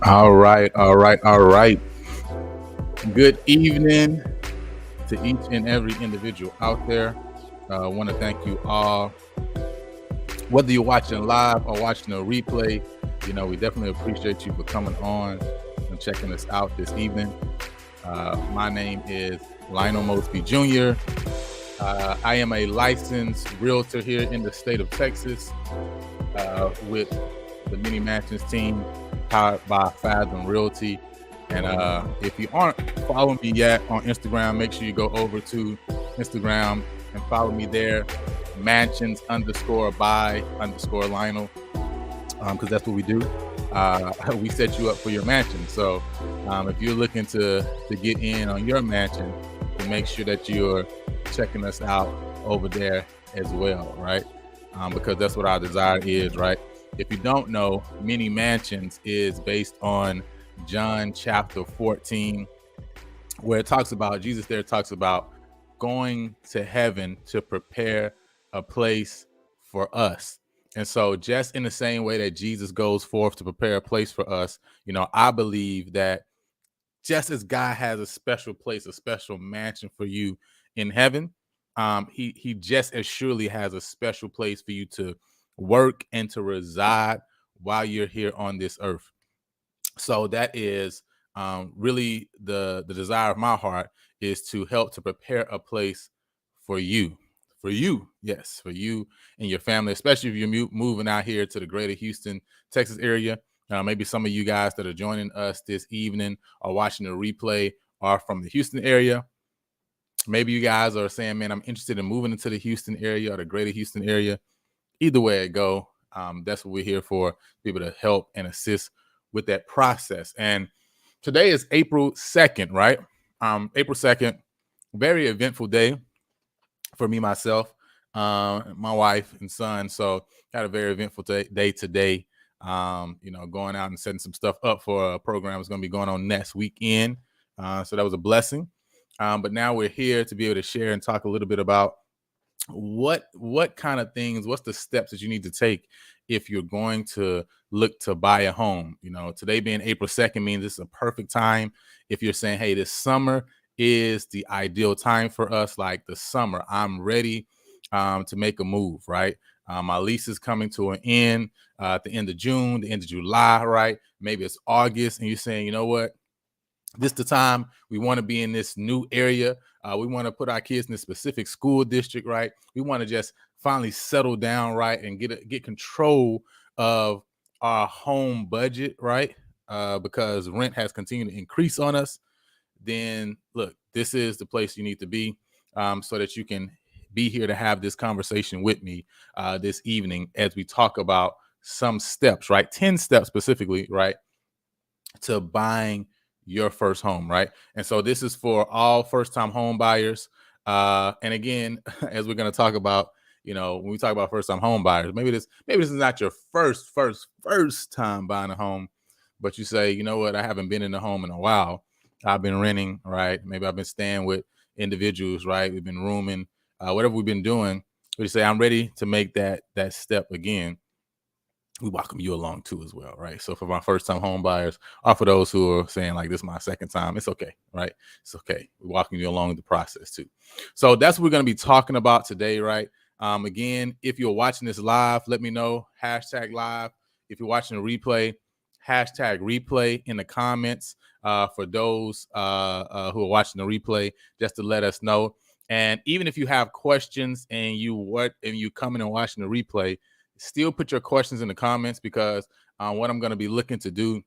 All right, all right, all right. Good evening to each and every individual out there. I want to thank you all. Whether you're watching live or watching a replay, we definitely appreciate you for coming on and checking us out this evening. My name is Lionel Mosby Jr. I am a licensed realtor here in the state of Texas with the Mini Mansions team powered by Fathom Realty. And if you aren't following me yet on Instagram, make sure you go over to Instagram and follow me there, mansions_by_Lionel, because that's what we do. We set you up for your mansion. So if you're looking to get in on your mansion, then make sure that you're checking us out over there as well, right? Because that's what our desire is, right? If you don't know, Mini Mansions is based on John chapter 14, where it talks about, Jesus there talks about going to heaven to prepare a place for us. And so just in the same way that Jesus goes forth to prepare a place for us, I believe that just as God has a special place, a special mansion for you in heaven, he just as surely has a special place for you to work and to reside while you're here on this earth. So that is really the desire of my heart, is to help to prepare a place for you, yes, for you and your family, especially if you're moving out here to the greater Houston, Texas area. Maybe some of you guys that are joining us this evening or watching the replay are from the Houston area. Maybe you guys are saying, man, I'm interested in moving into the Houston area or the greater Houston area. Either way it go, that's what we're here for, people to help and assist with that process. And today is April 2nd, right? April 2nd, very eventful day for me, myself, my wife and son. So had a very eventful day today. Going out and setting some stuff up for a program that's going to be going on next weekend. So that was a blessing. But now we're here to be able to share and talk a little bit about what kind of things, what's the steps that you need to take if you're going to look to buy a home. Today being April 2nd means it's a perfect time if you're saying, hey, this summer is the ideal time for us. Like the summer, I'm ready to make a move, right? My lease is coming to an end at the end of June, the end of July, right? Maybe it's August, and you're saying, you know what? This the time we want to be in this new area. We want to put our kids in a specific school district, right? We want to just finally settle down, right, and get control of our home budget, right? Because rent has continued to increase on us. Then look, this is the place you need to be, so that you can be here to have this conversation with me this evening as we talk about some steps, right? 10 steps specifically, right, to buying your first home, right? And so this is for all first-time home buyers. And again, as we're going to talk about, when we talk about first-time home buyers, maybe this is not your first time buying a home, but you say, you know what, I haven't been in a home in a while. I've been renting, right? Maybe I've been staying with individuals, right? We've been rooming, whatever we've been doing. We say, I'm ready to make that step again. We welcome you along too as well, right? So for my first time home buyers, or for those who are saying like this is my second time, it's okay, right? It's okay. We're walking you along the process too. So that's what we're going to be talking about today, right? Again, if you're watching this live, let me know, #live. If you're watching a replay, #replay in the comments for those who are watching the replay, just to let us know. And even if you have questions and you coming and watching the replay, still put your questions in the comments, because what I'm going to be looking to do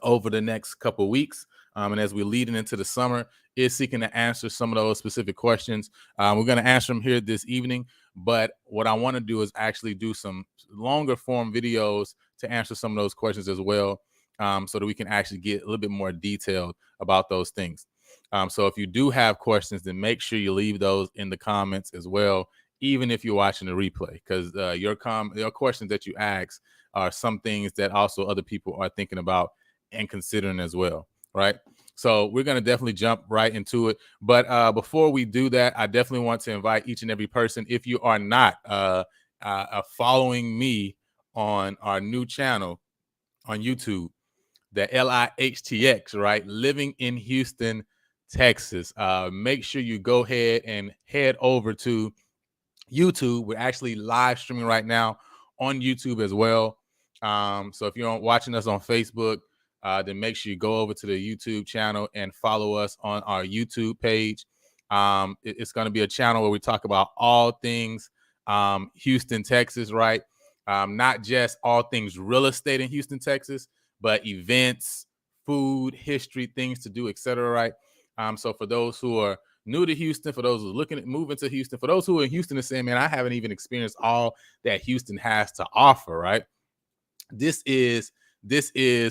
over the next couple of weeks, and as we're leading into the summer, is seeking to answer some of those specific questions. We're going to answer them here this evening, but what I want to do is actually do some longer form videos to answer some of those questions as well, so that we can actually get a little bit more detailed about those things. So if you do have questions, then make sure you leave those in the comments as well, even if you're watching the replay, because your questions that you ask are some things that also other people are thinking about and considering as well, right? So we're going to definitely jump right into it. But before we do that, I definitely want to invite each and every person, if you are not following me on our new channel on YouTube, the LIHTX, right? Living in Houston, Texas. Make sure you go ahead and head over to YouTube. We're actually live streaming right now on YouTube as well. So if you're watching us on Facebook, then make sure you go over to the YouTube channel and follow us on our YouTube page. It's going to be a channel where we talk about all things Houston, Texas, right? Not just all things real estate in Houston, Texas, but events, food, history, things to do, etc., right? So for those who are new to Houston, for those who are looking at moving to Houston, for those who are in Houston and saying, man, I haven't even experienced all that Houston has to offer, right? This is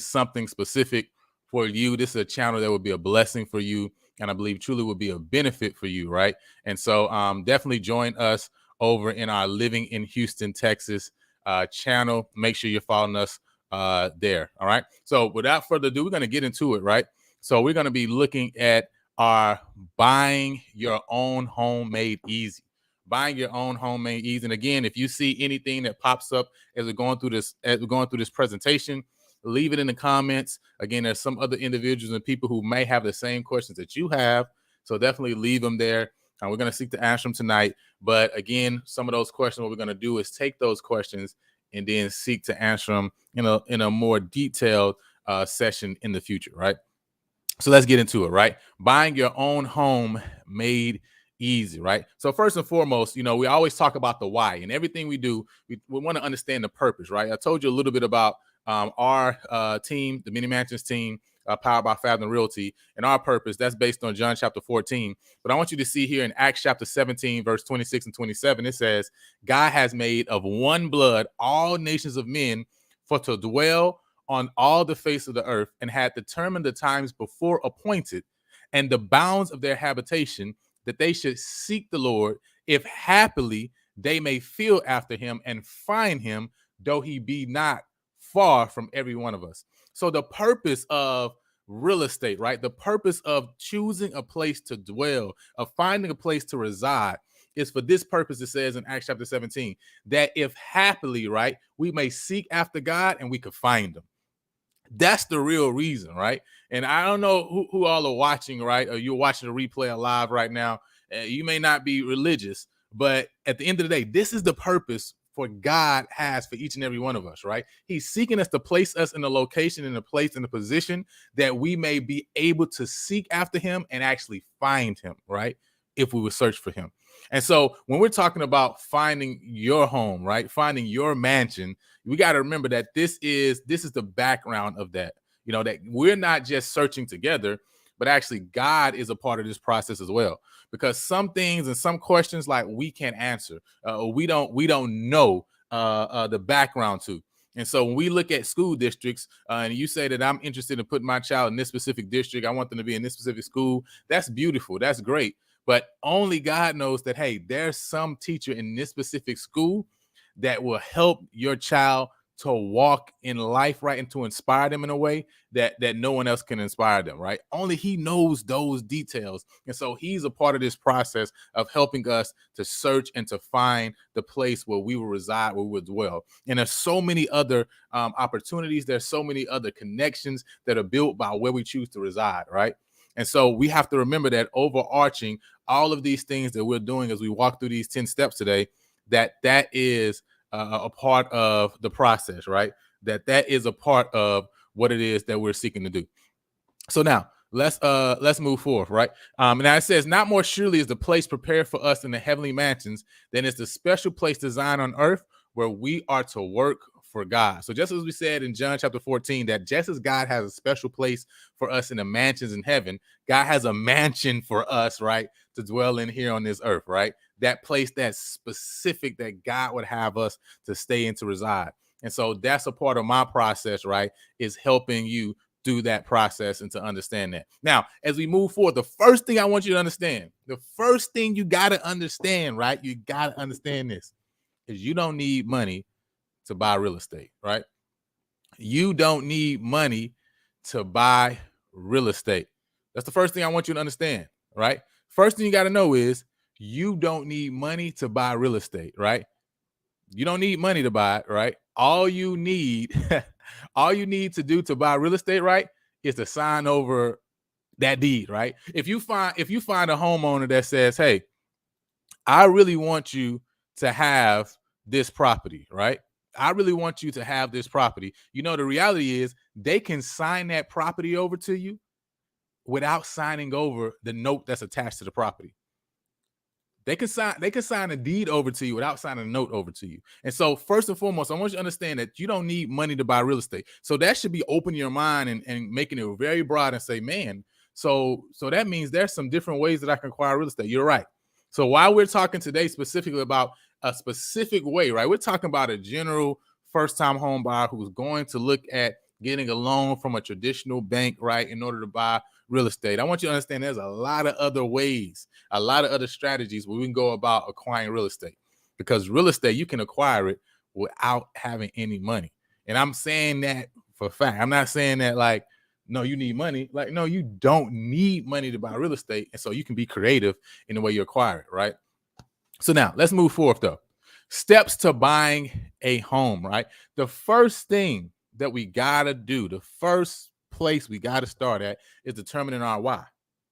something specific for you. This is a channel that would be a blessing for you, and I believe truly would be a benefit for you, right? And so definitely join us over in our Living in Houston, Texas channel. Make sure you're following us there. All right. So without further ado, we're going to get into it, right? So we're going to be looking at our buying your own home made easy. Buying your own home made easy. And again, if you see anything that pops up as we're going through this presentation, leave it in the comments. Again, there's some other individuals and people who may have the same questions that you have, so definitely leave them there. And we're going to seek to answer them tonight. But again, some of those questions, what we're going to do is take those questions and then seek to answer them in a more detailed session in the future, right? So let's get into it, right? Buying your own home made easy, right? So first and foremost, we always talk about the why, and everything we do, we want to understand the purpose, right? I told you a little bit about our team, the Mini Mansions team, powered by Fathom Realty, and our purpose. That's based on John chapter 14. But I want you to see here in Acts chapter 17, verse 26 and 27, it says, God has made of one blood all nations of men for to dwell on all the face of the earth, and had determined the times before appointed and the bounds of their habitation, that they should seek the Lord, if happily they may feel after him and find him, though he be not far from every one of us. So the purpose of real estate, right? The purpose of choosing a place to dwell, of finding a place to reside, is for this purpose. It says in Acts chapter 17, that if happily, right, we may seek after God and we could find him. That's the real reason, right? And I don't know who all are watching, right? Or you're watching the replay live right now. You may not be religious, but at the end of the day, this is the purpose for God has for each and every one of us, right? He's seeking us to place us in a location, in a place, in a position that we may be able to seek after him and actually find him, right? If we would search for him. And so when we're talking about finding your home, right? Finding your mansion, we got to remember that this is the background of that. You know, that we're not just searching together, but actually God is a part of this process as well. Because some things and some questions like we can't answer, we don't know the background to. And so when we look at school districts, and you say that I'm interested in putting my child in this specific district, I want them to be in this specific school. That's beautiful. That's great. But only God knows that, hey, there's some teacher in this specific school that will help your child to walk in life, right, and to inspire them in a way that no one else can inspire them, right? Only he knows those details. And so he's a part of this process of helping us to search and to find the place where we will reside, where we will dwell. And there's so many other opportunities. There's so many other connections that are built by where we choose to reside, right? And so we have to remember that overarching all of these things that we're doing as we walk through these 10 steps today, that is a part of the process, right? That is a part of what it is that we're seeking to do. So now let's move forward, right? And now it says, not more surely is the place prepared for us in the heavenly mansions than is the special place designed on earth where we are to work for God. So just as we said in John chapter 14, that just as God has a special place for us in the mansions in heaven, God has a mansion for us, right, to dwell in here on this earth, right? That place that's specific that God would have us to stay and to reside. And so that's a part of my process, right, is helping you through that process and to understand that. Now, as we move forward, the first thing I want you to understand, the first thing you got to understand, right, you got to understand this, is you don't need money to buy real estate, right? You don't need money to buy real estate. That's the first thing I want you to understand, right? First thing you got to know is you don't need money to buy real estate, right? You don't need money to buy it, right? All you need, all you need to do to buy real estate, right, is to sign over that deed, right? If you find a homeowner that says, hey, I really want you to have this property, right? I really want you to have this property. You know, the reality is they can sign that property over to you without signing over the note that's attached to the property. They can sign a deed over to you without signing a note over to you. And so first and foremost, I want you to understand that you don't need money to buy real estate. So that should be opening your mind and making it very broad and say, man, so that means there's some different ways that I can acquire real estate. You're right. So while we're talking today specifically about a specific way, right? We're talking about a general first-time home buyer who's going to look at getting a loan from a traditional bank, right, in order to buy real estate. I want you to understand there's a lot of other ways, a lot of other strategies where we can go about acquiring real estate, because real estate, you can acquire it without having any money. And I'm saying that for a fact. I'm not saying that like, no, you need money. Like, no, you don't need money to buy real estate. And so you can be creative in the way you acquire it, right? So now let's move forward though. Steps to buying a home, right? The first thing that we gotta do, the first place we gotta start at is determining our why,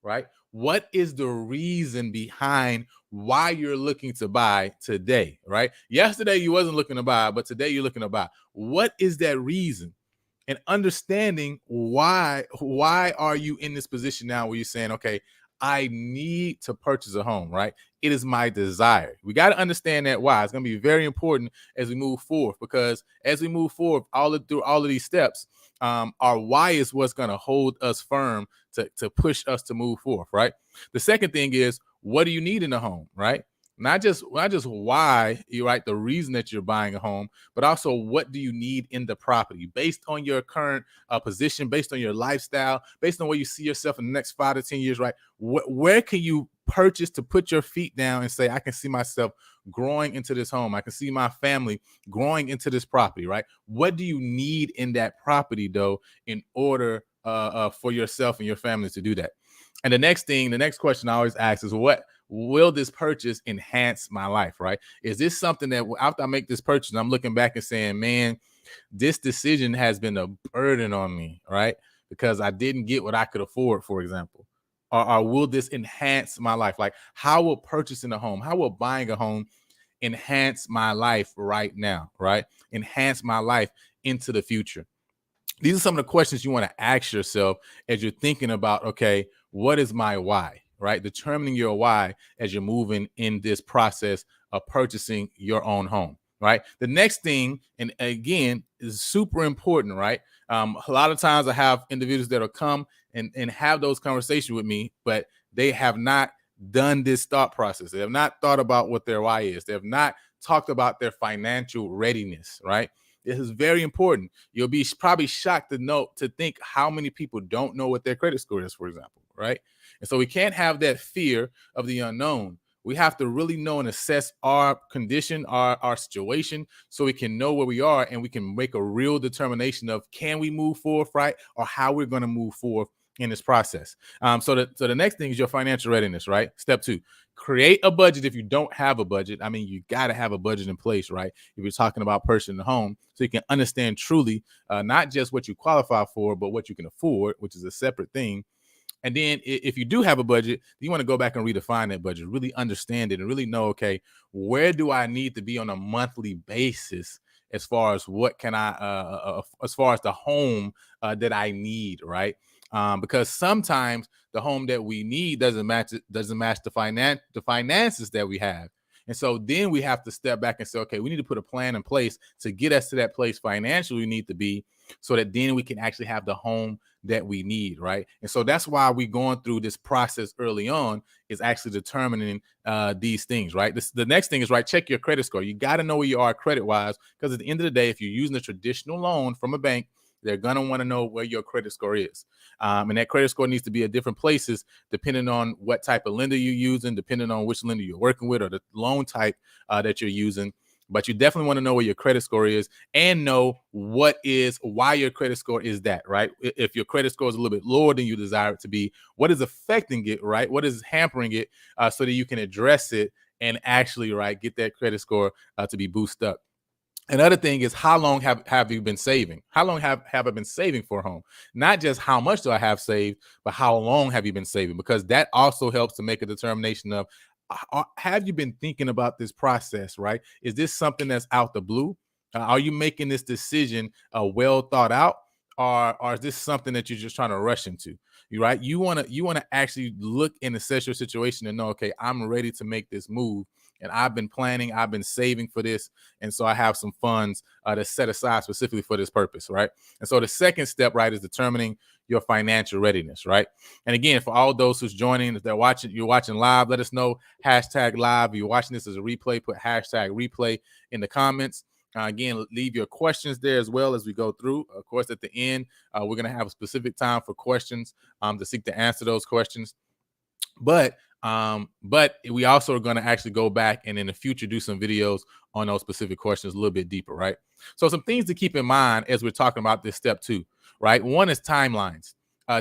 right? What is the reason behind why you're looking to buy today, right? Yesterday you wasn't looking to buy, but today you're looking to buy. What is that reason? And understanding why are you in this position now where you're saying, okay, I need to purchase a home, right? It is my desire. We got to understand that why. It's going to be very important as we move forward, because as we move forward, through all of these steps, our why is what's going to hold us firm to push us to move forward, right? The second thing is, what do you need in a home, right? Not just why, you right, the reason that you're buying a home, but also what do you need in the property based on your current position, based on your lifestyle, based on where you see yourself in the next 5 to 10 years, right? Where can you purchase to put your feet down and say, I can see myself growing into this home. I can see my family growing into this property, right? What do you need in that property though, in order for yourself and your family to do that? And the next question I always ask is, what will this purchase enhance my life, right? Is this something that after I make this purchase, I'm looking back and saying, man, this decision has been a burden on me, right? Because I didn't get what I could afford, for example. Or will this enhance my life? Like, how will purchasing a home, how will buying a home enhance my life right now, right? Enhance my life into the future. These are some of the questions you want to ask yourself as you're thinking about, okay, what is my why, right? Determining your why as you're moving in this process of purchasing your own home, right? The next thing, and again, is super important, right? A lot of times I have individuals that will come and have those conversations with me, but they have not done this thought process. They have not thought about what their why is. They have not talked about their financial readiness, right? This is very important. You'll be probably shocked to think how many people don't know what their credit score is, for example, right? And so we can't have that fear of the unknown. We have to really know and assess our condition, our situation, so we can know where we are and we can make a real determination of can we move forward, right? Or how we're going to move forward in this process. So the next thing is your financial readiness, right? Step 2, create a budget. If you don't have a budget, I mean, you got to have a budget in place, right? If you're talking about purchasing a home, so you can understand truly not just what you qualify for, but what you can afford, which is a separate thing. And then if you do have a budget, you want to go back and redefine that budget, really understand it and really know, okay, where do I need to be on a monthly basis as far as what can as far as the home that I need, right? Because sometimes the home that we need doesn't match the finances that we have. And so then we have to step back and say, okay, we need to put a plan in place to get us to that place financially we need to be, so that then we can actually have the home that we need, right? And so that's why we're going through this process early on, is actually determining these things, right? The next thing is, right, check your credit score. You got to know where you are credit wise, because at the end of the day, if you're using a traditional loan from a bank, they're going to want to know where your credit score is. And that credit score needs to be at different places depending on what type of lender you're using, depending on which lender you're working with, or the loan type that you're using. But you definitely want to know where your credit score is and know why your credit score is that, right? If your credit score is a little bit lower than you desire it to be, what is affecting it, right? What is hampering it, so that you can address it and actually, right, get that credit score to be boosted up. Another thing is, how long have you been saving? How long have I been saving for a home? Not just how much do I have saved, but how long have you been saving? Because that also helps to make a determination of, have you been thinking about this process, right? Is this something that's out the blue? Are you making this decision well thought out? Or is this something that you're just trying to rush into? You right? You want to actually look and assess your situation and know, okay, I'm ready to make this move. And I've been planning, I've been saving for this. And so I have some funds to set aside specifically for this purpose, right? And so the second step, right, is determining your financial readiness, right? And again, for all those who's joining, if you're watching live, let us know, #live. If you're watching this as a replay, put #replay in the comments. Again, leave your questions there as well as we go through. Of course, at the end, we're going to have a specific time for questions to seek to answer those questions. But we also are going to actually go back and in the future do some videos on those specific questions a little bit deeper, right? So some things to keep in mind as we're talking about this step 2, right? One is timelines.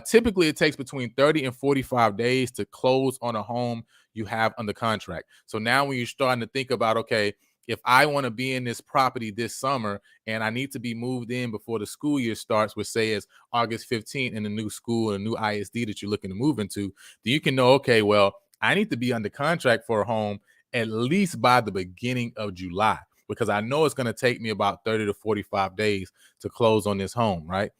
Typically, it takes between 30 and 45 days to close on a home you have under contract. So now when you're starting to think about, okay, if I want to be in this property this summer and I need to be moved in before the school year starts, which say is August 15th in the new school, a new ISD that you're looking to move into, then you can know, okay, well, I need to be under contract for a home at least by the beginning of July, because I know it's going to take me about 30 to 45 days to close on this home, right?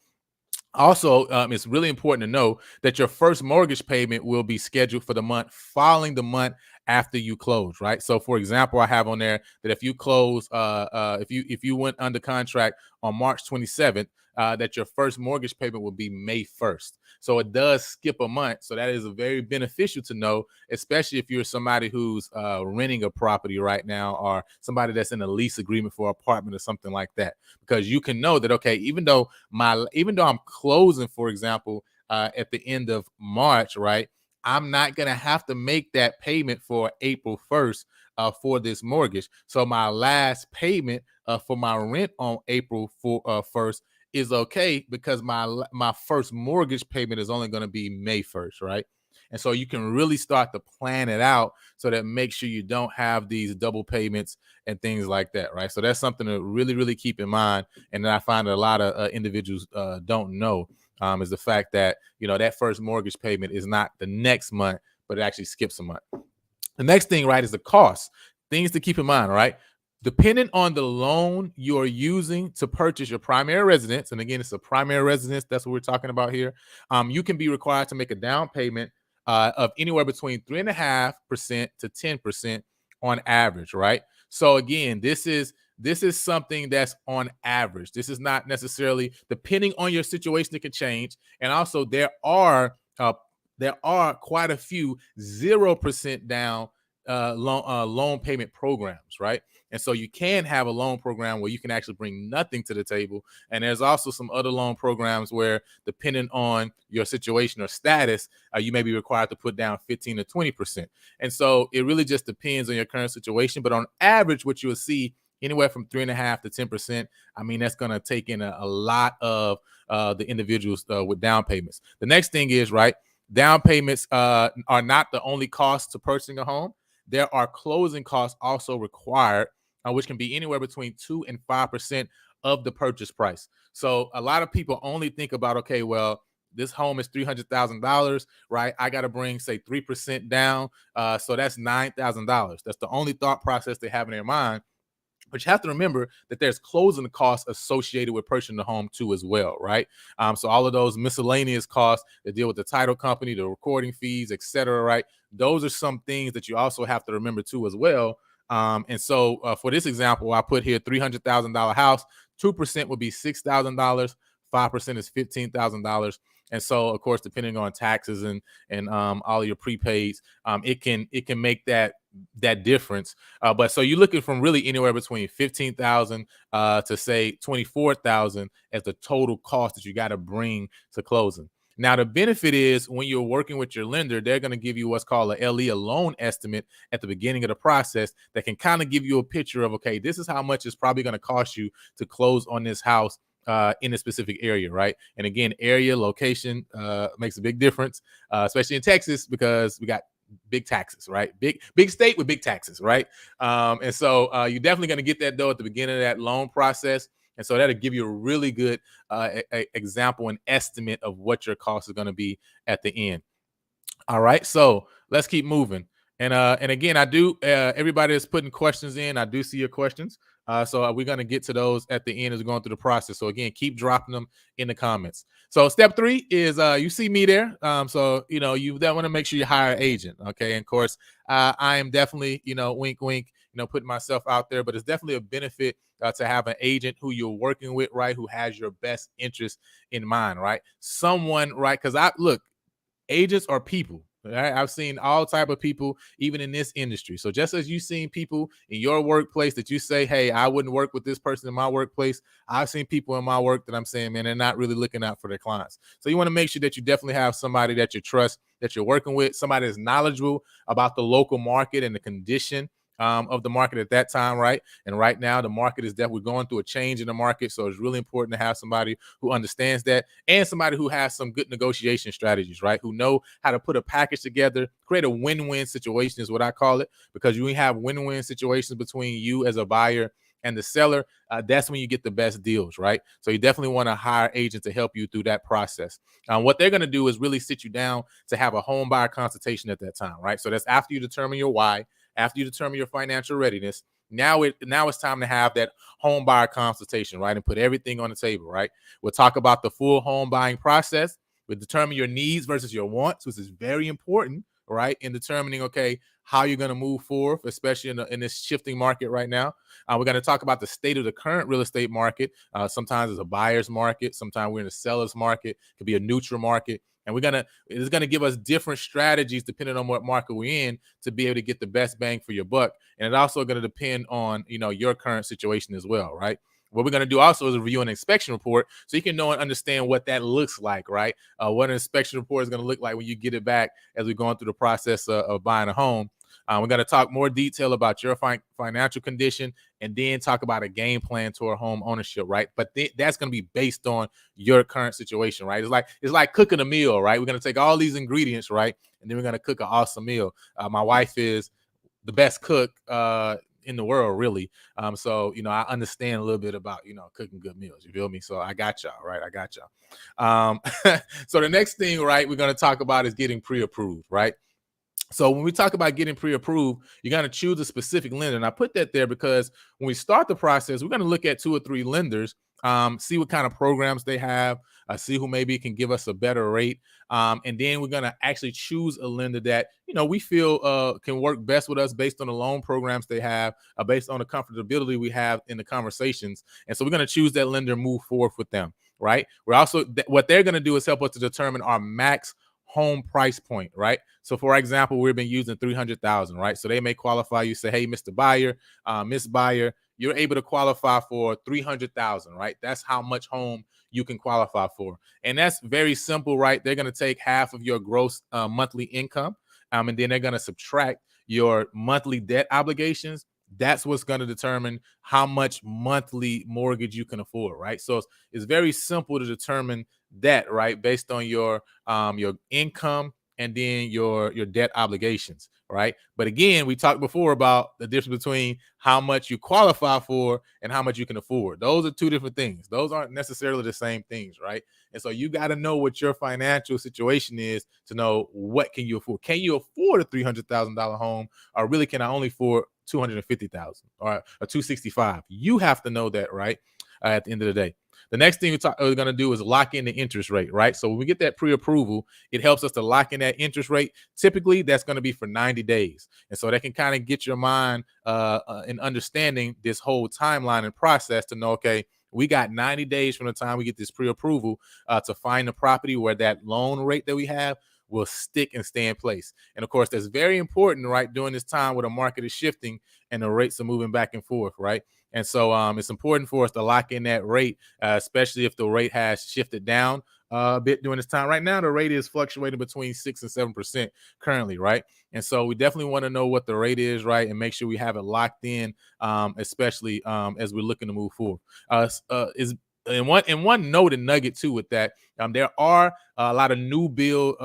Also, it's really important to know that your first mortgage payment will be scheduled for the month following the month after you close, right? So, for example, I have on there that if you close, if you went under contract on March 27th, that your first mortgage payment will be May 1st. So it does skip a month. So that is very beneficial to know, especially if you're somebody who's renting a property right now, or somebody that's in a lease agreement for an apartment or something like that, because you can know that, okay, even though I'm closing, for example, at the end of March, right, I'm not going to have to make that payment for April 1st for this mortgage. So my last payment for my rent on April 1st is okay, because my first mortgage payment is only going to be May 1st, right? And so you can really start to plan it out so that make sure you don't have these double payments and things like that, right? So that's something to really, really keep in mind. And that I find that a lot of individuals don't know, is the fact that, that first mortgage payment is not the next month, but it actually skips a month. The next thing, right, is the cost. things to keep in mind, right? Depending on the loan you're using to purchase your primary residence, and again, it's a primary residence, that's what we're talking about here, you can be required to make a down payment of anywhere between 3.5% to 10% on average, right? So again, this is something that's on average. This is not necessarily, depending on your situation, it can change. And also there are quite a few 0% down loan payment programs, right? And so you can have a loan program where you can actually bring nothing to the table. And there's also some other loan programs where, depending on your situation or status, you may be required to put down 15 to 20%. And so it really just depends on your current situation. But on average, what you'll see, anywhere from 3.5% to 10%. I mean, that's going to take in a lot of the individuals with down payments. The next thing is, right, down payments are not the only cost to purchasing a home. There are closing costs also required, which can be anywhere between 2 and 5% of the purchase price. So a lot of people only think about, okay, well, this home is $300,000, right? I got to bring, say, 3% down. So that's $9,000. That's the only thought process they have in their mind. But you have to remember that there's closing costs associated with purchasing the home too as well, right? So all of those miscellaneous costs that deal with the title company, the recording fees, et cetera, right? Those are some things that you also have to remember too as well. And so for this example, I put here $300,000 house, 2% would be $6,000, 5% is $15,000. And so, of course, depending on taxes and all of your prepaids, it can make that difference. But so you're looking from really anywhere between 15,000 to say 24,000 as the total cost that you got to bring to closing. Now, the benefit is when you're working with your lender, they're going to give you what's called a LE, a loan estimate, at the beginning of the process that can kind of give you a picture of, okay, this is how much it's probably going to cost you to close on this house in a specific area, right? And again, area, location makes a big difference, especially in Texas, because we got big taxes, right? Big state with big taxes, right? And so you're definitely going to get that though at the beginning of that loan process. And so that'll give you a really good example and estimate of what your cost is going to be at the end. All right, so let's keep moving. And again, I do everybody that's putting questions in, I do see your questions. So we're going to get to those at the end as we're going through the process. So again, keep dropping them in the comments. So step 3 is you see me there. So you want to make sure you hire an agent. Okay, and of course, I am definitely wink wink, putting myself out there, but it's definitely a benefit to have an agent who you're working with, right, who has your best interest in mind, right? Someone, right? Because agents are people. Right? I've seen all type of people, even in this industry. So just as you've seen people in your workplace that you say, hey, I wouldn't work with this person in my workplace, I've seen people in my work that I'm saying, man, they're not really looking out for their clients. So you want to make sure that you definitely have somebody that you trust, that you're working with, somebody that's knowledgeable about the local market and the condition of the market at that time, right? And right now, the market is definitely going through a change in the market. So it's really important to have somebody who understands that, and somebody who has some good negotiation strategies, right? Who know how to put a package together, create a win-win situation is what I call it, because you have win-win situations between you as a buyer and the seller. That's when you get the best deals, right? So you definitely want to hire agents to help you through that process. What they're going to do is really sit you down to have a home buyer consultation at that time, right? So that's after you determine your why, after you determine your financial readiness. Now it's time to have that home buyer consultation, right? And put everything on the table, right? We'll talk about the full home buying process. We'll determine your needs versus your wants, which is very important, right? In determining, okay, how you're going to move forward, especially in this shifting market right now. We're going to talk about the state of the current real estate market. Sometimes it's a buyer's market. Sometimes we're in a seller's market. It could be a neutral market. And it's going to give us different strategies depending on what market we're in to be able to get the best bang for your buck. And it's also going to depend on, your current situation as well, right? What we're going to do also is review an inspection report so you can know and understand what that looks like, right? What an inspection report is going to look like when you get it back as we're going through the process of buying a home. We're going to talk more detail about your financial condition, and then talk about a game plan to our home ownership, right? But that's going to be based on your current situation, right? It's like cooking a meal, right? We're going to take all these ingredients, right? And then we're going to cook an awesome meal. My wife is the best cook in the world, really. So, I understand a little bit about, cooking good meals. You feel me? So I got y'all, right? I got y'all. So the next thing, right, we're going to talk about is getting pre-approved, right? So when we talk about getting pre-approved, you're going to choose a specific lender. And I put that there because when we start the process, we're going to look at 2 or 3 lenders, see what kind of programs they have, see who maybe can give us a better rate. And then we're going to actually choose a lender that, we feel can work best with us based on the loan programs they have, based on the comfortability we have in the conversations. And so we're going to choose that lender and move forward with them, right? We're also, what they're going to do is help us to determine our max home price point, right? So for example, we've been using 300,000, right? So they may qualify. You say, hey, Mr. Buyer, Miss Buyer, you're able to qualify for 300,000, right? That's how much home you can qualify for. And that's very simple, right? They're going to take half of your gross monthly income, and then they're going to subtract your monthly debt obligations. That's what's going to determine how much monthly mortgage you can afford, right? So it's very simple to determine that, right, based on your income and then your debt obligations, right? But again, we talked before about the difference between how much you qualify for and how much you can afford. Those are 2 different things. Those aren't necessarily the same things, right? And so you got to know what your financial situation is to know what can you afford. Can you afford a $300,000 home, or really can I only afford 250,000 or a 265? You have to know that, right? At the end of the day. The next thing we're going to do is lock in the interest rate, right? So when we get that pre-approval, it helps us to lock in that interest rate. Typically, that's going to be for 90 days. And so that can kind of get your mind in understanding this whole timeline and process to know, okay, we got 90 days from the time we get this pre-approval to find a property where that loan rate that we have will stick and stay in place. And of course, that's very important, right? During this time where the market is shifting and the rates are moving back and forth, right? And so it's important for us to lock in that rate, especially if the rate has shifted down a bit during this time. Right now, the rate is fluctuating between 6 and 7% currently, right? And so we definitely want to know what the rate is, right? And make sure we have it locked in, especially as we're looking to move forward. And one note and nugget too with that, there are a lot of new build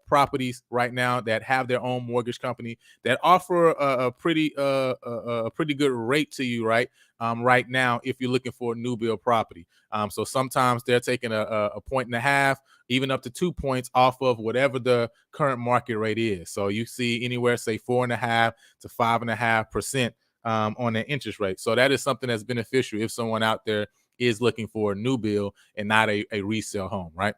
properties right now that have their own mortgage company that offer a pretty good rate to you, right? Right now, if you're looking for a new build property. So sometimes they're taking a point and a half, even up to 2 points off of whatever the current market rate is. So you see anywhere, say 4.5 to 5.5% on the interest rate. So that is something that's beneficial if someone out there is looking for a new build and not a resale home, right?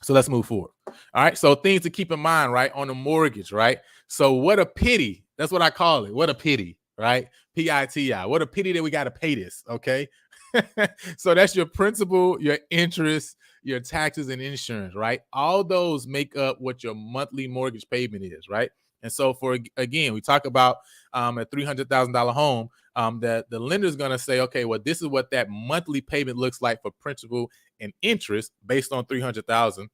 So let's move forward. All right. So things to keep in mind, right, on the mortgage, right? So what a pity. That's what I call it. What a pity, right? PITI. What a pity that we got to pay this. Okay. So that's your principal, your interest, your taxes, and insurance, right? All those make up what your monthly mortgage payment is, right? And so again, we talk about a $300,000 home. That the lender is going to say, okay, well, this is what that monthly payment looks like for principal and interest based on 300,000.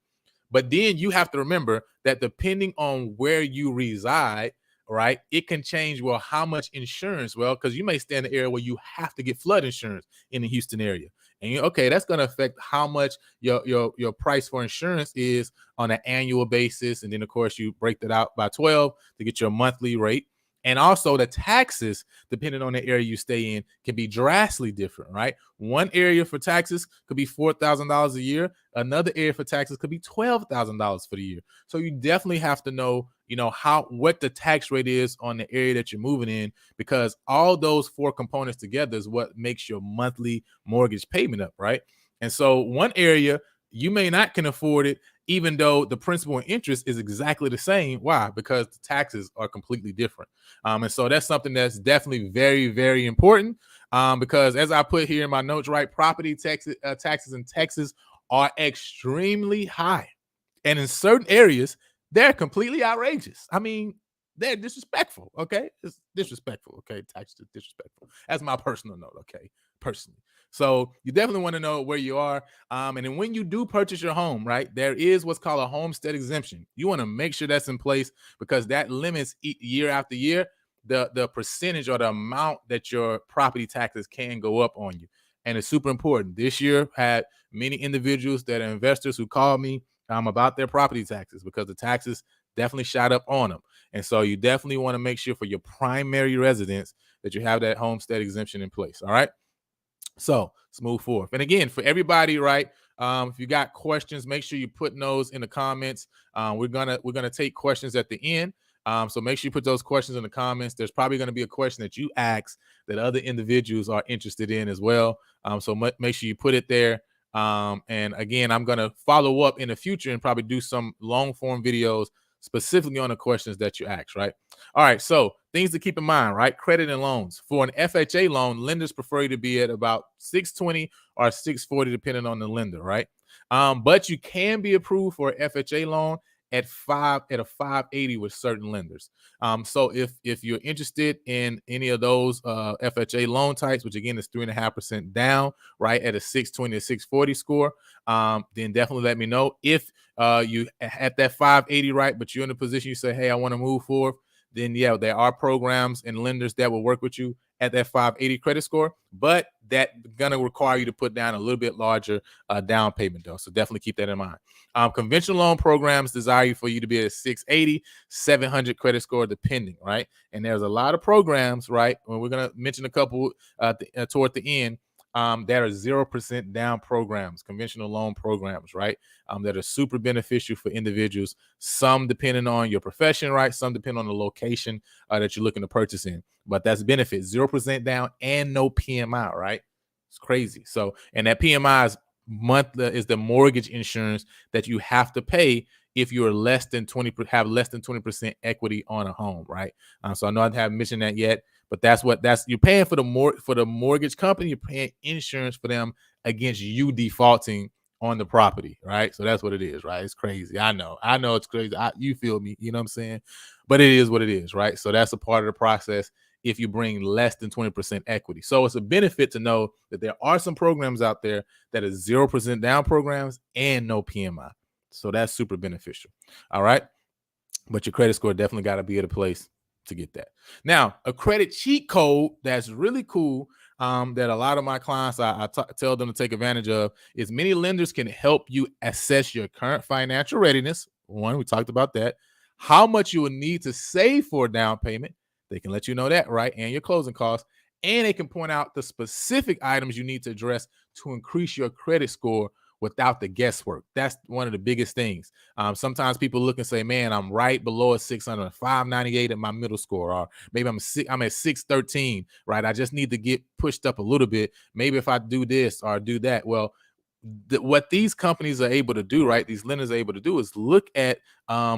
But then you have to remember that depending on where you reside, right, it can change, well, how much insurance, well, because you may stay in the area where you have to get flood insurance in the Houston area. And okay, that's going to affect how much your price for insurance is on an annual basis. And then, of course, you break that out by 12 to get your monthly rate. And also the taxes, depending on the area you stay in, can be drastically different, right? One area for taxes could be $4,000 a year. Another area for taxes could be $12,000 for the year. So you definitely have to know, what the tax rate is on the area that you're moving in, because all those 4 components together is what makes your monthly mortgage payment up, right? And so one area you may not can afford it, even though the principal and interest is exactly the same. Why? Because the taxes are completely different. And so that's something that's definitely very, very important, because as I put here in my notes, right, property taxes in Texas are extremely high. And in certain areas, they're completely outrageous. I mean, they're disrespectful, okay? It's disrespectful, okay? Taxes are disrespectful. That's my personal note, okay? Personally. So you definitely want to know where you are. And then when you do purchase your home, right, there is what's called a homestead exemption. You want to make sure that's in place, because that limits year after year the percentage or the amount that your property taxes can go up on you. And it's super important. This year had many individuals that are investors who called me about their property taxes, because the taxes definitely shot up on them. And so you definitely want to make sure for your primary residence that you have that homestead exemption in place. All right. So let's move forward. And again, for everybody, right? If you got questions, make sure you put those in the comments. We're gonna take questions at the end. So make sure you put those questions in the comments. There's probably going to be a question that you ask that other individuals are interested in as well. So make sure you put it there. And again, I'm going to follow up in the future and probably do some long form videos specifically on the questions that you ask, right? All right, so things to keep in mind, right? Credit and loans. For an FHA loan, lenders prefer you to be at about 620 or 640, depending on the lender, right? But you can be approved for an FHA loan at a 580 with certain lenders. So if you're interested in any of those FHA loan types, which again is 3.5% down, right, at a 620 to 640 score, then definitely let me know. If you at that 580, right, but you're in a position you say, hey, I want to move forward, then yeah, there are programs and lenders that will work with you at that 580 credit score, but that gonna require you to put down a little bit larger down payment though. So definitely keep that in mind. Conventional loan programs desire for you to be at 680, 700 credit score, depending, right? And there's a lot of programs, right? When we're gonna mention a couple toward the end, that are 0% down programs, conventional loan programs, right? That are super beneficial for individuals. Some depending on your profession, right? Some depend on the location that you're looking to purchase in. But that's benefit 0% down and no PMI, right? It's crazy. So, and that PMI is the mortgage insurance that you have to pay if you're less than 20% equity on a home, right? So I know I haven't mentioned that yet, but that's you're paying for the mortgage company. You're paying insurance for them against you defaulting on the property, right? So that's what it is, right? It's crazy. I know it's crazy. You feel me? You know what I'm saying? But it is what it is, right? So that's a part of the process if you bring less than 20% equity. So it's a benefit to know that there are some programs out there that is 0% down programs and no PMI. So that's super beneficial. All right. But your credit score definitely got to be at a place to get that. Now, a credit cheat code that's really cool that a lot of my clients, I tell them to take advantage of, is many lenders can help you assess your current financial readiness. One, we talked about that. How much you will need to save for a down payment. They can let you know that, right? And your closing costs. And they can point out the specific items you need to address to increase your credit score without the guesswork. That's one of the biggest things. Sometimes people look and say, man, I'm right below a 600, 598 at my middle score, or maybe I'm at 613, right? I just need to get pushed up a little bit. Maybe if I do this or do that, well, what these companies are able to do, right? These lenders are able to do is look at your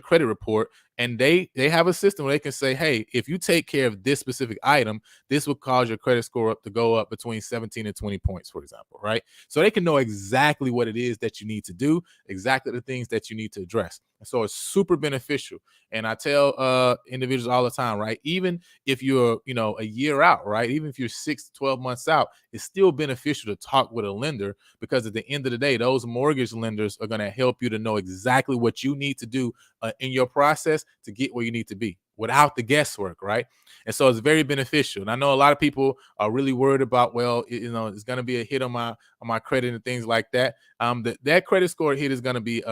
credit report, and they have a system where they can say, hey, if you take care of this specific item, this will cause your credit score to go up between 17 and 20 points, for example, right? So they can know exactly what it is that you need to do, exactly the things that you need to address. And so it's super beneficial. And I tell individuals all the time, right? Even if you're, a year out, right? Even if you're 6 to 12 months out, it's still beneficial to talk with a lender, because at the end of the day, those mortgage lenders are going to help you to know exactly what you need to do in your process to get where you need to be without the guesswork, right? And so it's very beneficial. And I know a lot of people are really worried about, well, it's going to be a hit on my credit and things like that. That credit score hit is going to be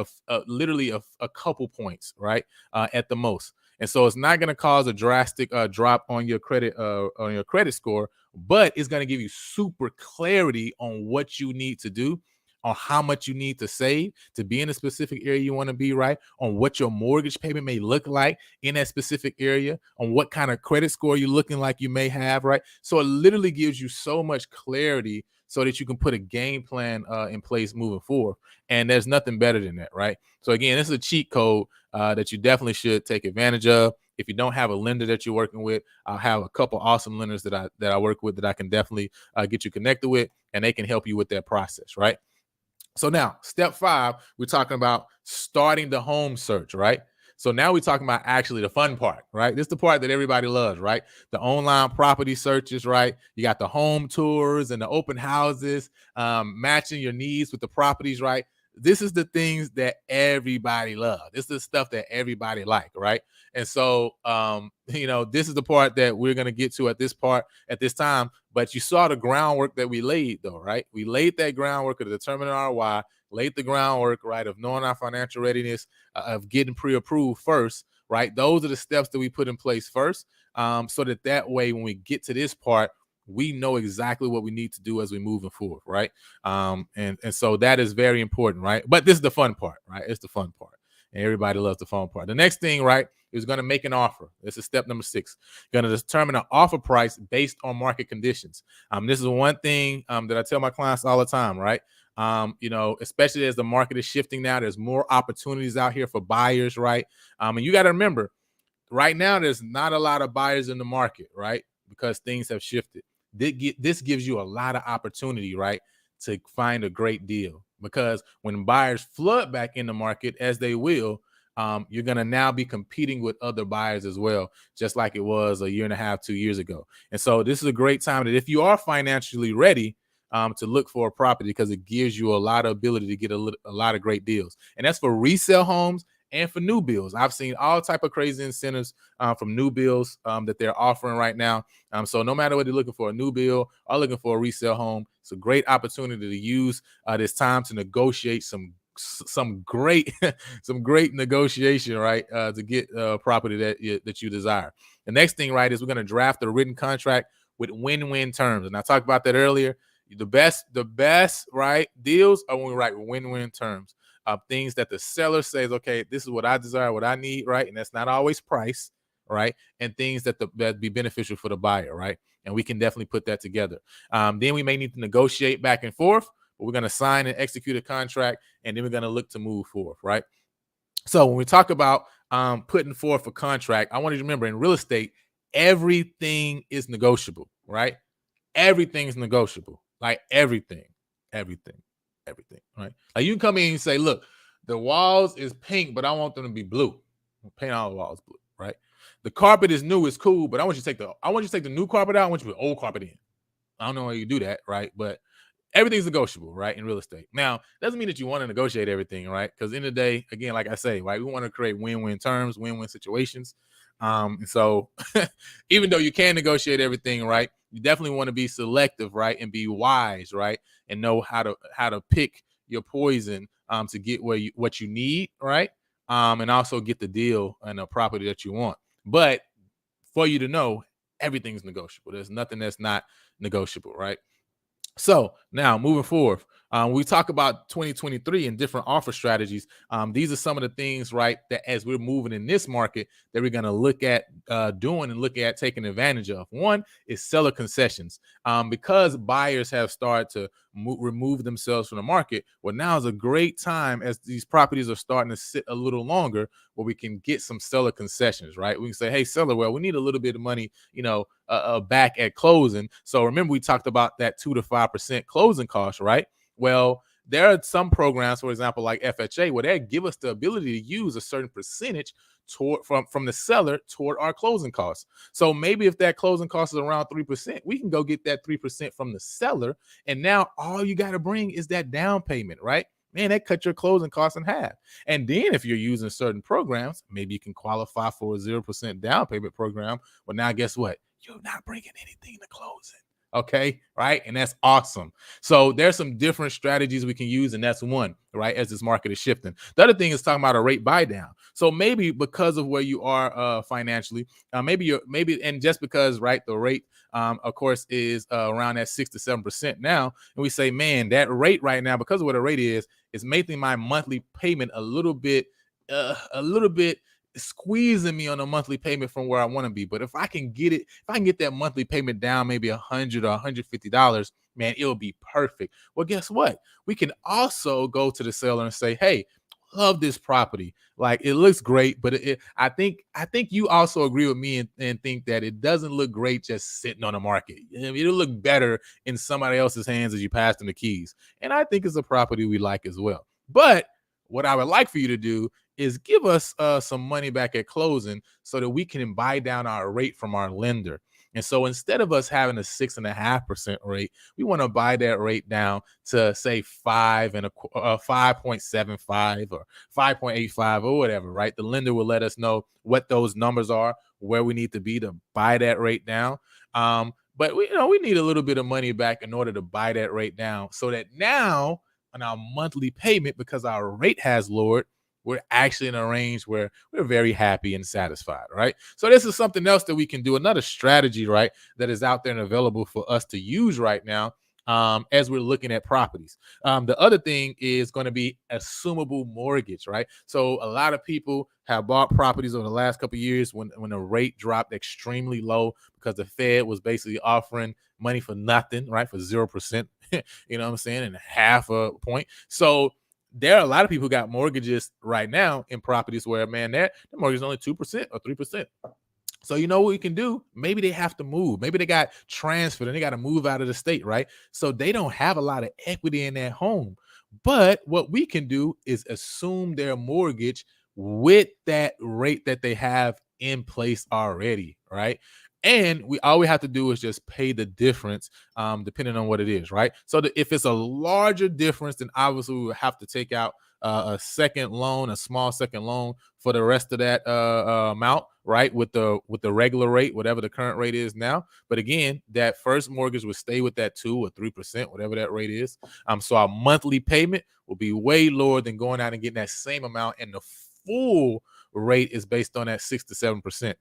literally a couple points, right, at the most. And so it's not going to cause a drastic drop on your credit score, but it's going to give you super clarity on what you need to do, on how much you need to save to be in a specific area you want to be, right? On what your mortgage payment may look like in that specific area, on what kind of credit score you're looking like you may have, right? So it literally gives you so much clarity so that you can put a game plan in place moving forward. And there's nothing better than that, right? So again, this is a cheat code that you definitely should take advantage of. If you don't have a lender that you're working with, I'll have a couple awesome lenders that I work with that I can definitely get you connected with, and they can help you with that process, right? So now, step 5, we're talking about starting the home search, right? So now we're talking about actually the fun part, right? This is the part that everybody loves, right? The online property searches, right? You got the home tours and the open houses, matching your needs with the properties, right? This is the things that everybody loves. This is the stuff that everybody like, right? And so, this is the part that we're going to get to at this time. But you saw the groundwork that we laid, though, right? We laid that groundwork of determining ROI, laid the groundwork, right, of knowing our financial readiness, of getting pre-approved first, right? Those are the steps that we put in place first, so that way, when we get to this part, we know exactly what we need to do as we moving forward, right? And so that is very important, right? But this is the fun part, right? It's the fun part. and everybody loves the phone part. The next thing, right, is going to make an offer. This is step number 6. Going to determine an offer price based on market conditions. This is one thing that I tell my clients all the time, right? Especially as the market is shifting now, there's more opportunities out here for buyers, right? And you got to remember, right now, there's not a lot of buyers in the market, right? Because things have shifted. This gives you a lot of opportunity, right, to find a great deal. Because when buyers flood back in the market, as they will, you're going to now be competing with other buyers as well, just like it was a year and a half, 2 years ago. And so this is a great time that if you are financially ready, to look for a property, because it gives you a lot of ability to get a lot of great deals. And that's for resale homes and for new builds. I've seen all type of crazy incentives from new builds that they're offering right now. So no matter what you're looking for, a new build or looking for a resale home, it's a great opportunity to use this time to negotiate some great some great negotiation, right, to get property that you desire. The next thing, right, is we're going to draft a written contract with win-win terms, and I talked about that earlier. The best right deals are when we write win-win terms. Things that the seller says, okay, this is what I desire, what I need, right? And that's not always price, right? And things that be beneficial for the buyer, right? And we can definitely put that together. Then we may need to negotiate back and forth, but we're going to sign and execute a contract, and then we're going to look to move forward, right? So when we talk about putting forth a contract, I want you to remember, in real estate, everything is negotiable, right? Everything's negotiable. Like everything, everything, right? Like you can come in and say, look, the walls is pink, but I want them to be blue. Paint all the walls blue, right? The carpet is new, it's cool, but I want you to take the new carpet out. I want you to put old carpet in. I don't know how you do that, right? But everything's negotiable, right, in real estate. Now, doesn't mean that you want to negotiate everything, right? Because in the day, again, like I say, right, we want to create win-win terms, win-win situations. And so even though you can negotiate everything, right, you definitely want to be selective, right, and be wise, right, and know how to pick your poison to get what you need, right, and also get the deal and the property that you want. But for you to know, everything's negotiable. There's nothing that's not negotiable, right? So now moving forward, we talk about 2023 and different offer strategies. These are some of the things, right, that as we're moving in this market that we're going to look at doing and look at taking advantage of. One is seller concessions. Because buyers have started to remove themselves from the market, well, now is a great time as these properties are starting to sit a little longer where we can get some seller concessions, right? We can say, hey, seller, well, we need a little bit of money, back at closing. So remember, we talked about that 2 to 5% closing cost, right? Well, there are some programs, for example, like FHA, where they give us the ability to use a certain percentage from the seller toward our closing costs. So maybe if that closing cost is around 3%, we can go get that 3% from the seller. And now all you got to bring is that down payment, right? Man, that cut your closing costs in half. And then if you're using certain programs, maybe you can qualify for a 0% down payment program. Well, now guess what? You're not bringing anything to closing. Okay, right? And that's awesome. So there's some different strategies we can use, and that's one, right, as this market is shifting. The other thing is talking about a rate buy down. So maybe because of where you are financially, maybe and just because, right, the rate of course is around that 6 to 7% now, and we say, man, that rate right now, because of what the rate is making my monthly payment a little bit squeezing me on a monthly payment from where I want to be. But if I can get that monthly payment down maybe $100 or $150, man, it'll be perfect. Well, guess what? We can also go to the seller and say, hey, love this property. Like, it looks great, but I think you also agree with me and think that it doesn't look great just sitting on the market. It'll look better in somebody else's hands as you pass them the keys. And I think it's a property we like as well. But what I would like for you to do is give us some money back at closing so that we can buy down our rate from our lender. And so instead of us having a 6.5% rate, we want to buy that rate down to say 5.75 or 5.85 or whatever, right? The lender will let us know what those numbers are, where we need to be to buy that rate down. But we need a little bit of money back in order to buy that rate down, so that now on our monthly payment, because our rate has lowered, we're actually in a range where we're very happy and satisfied, right? So this is something else that we can do, another strategy, right, that is out there and available for us to use right now as we're looking at properties. The other thing is going to be assumable mortgage, right? So a lot of people have bought properties over the last couple of years when the rate dropped extremely low because the Fed was basically offering money for nothing, right? For 0%, you know what I'm saying? And half a point. So there are a lot of people who got mortgages right now in properties where, man, the mortgage is only 2% or 3%. So you know what we can do? Maybe they have to move. Maybe they got transferred and they got to move out of the state, right? So they don't have a lot of equity in their home. But what we can do is assume their mortgage with that rate that they have in place already, right? And all we have to do is just pay the difference, depending on what it is, right? So if it's a larger difference, then obviously we would have to take out a second loan, a small second loan for the rest of that amount, right? With the regular rate, whatever the current rate is now. But again, that first mortgage would stay with that 2 or 3%, whatever that rate is. So our monthly payment will be way lower than going out and getting that same amount, and the full rate is based on that 6 to 7%.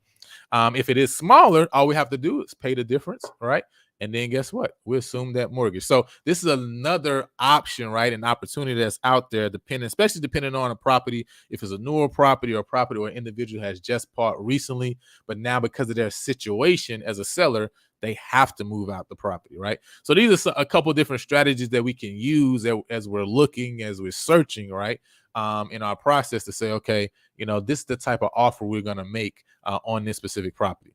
If it is smaller, all we have to do is pay the difference, right? And then guess what? We assume that mortgage. So this is another option, right? An opportunity that's out there, especially depending on a property. If it's a newer property or a property where an individual has just bought recently, but now because of their situation as a seller, they have to move out the property, right? So these are a couple of different strategies that we can use as we're looking, as we're searching, right? In our process to say, okay, this is the type of offer we're going to make on this specific property.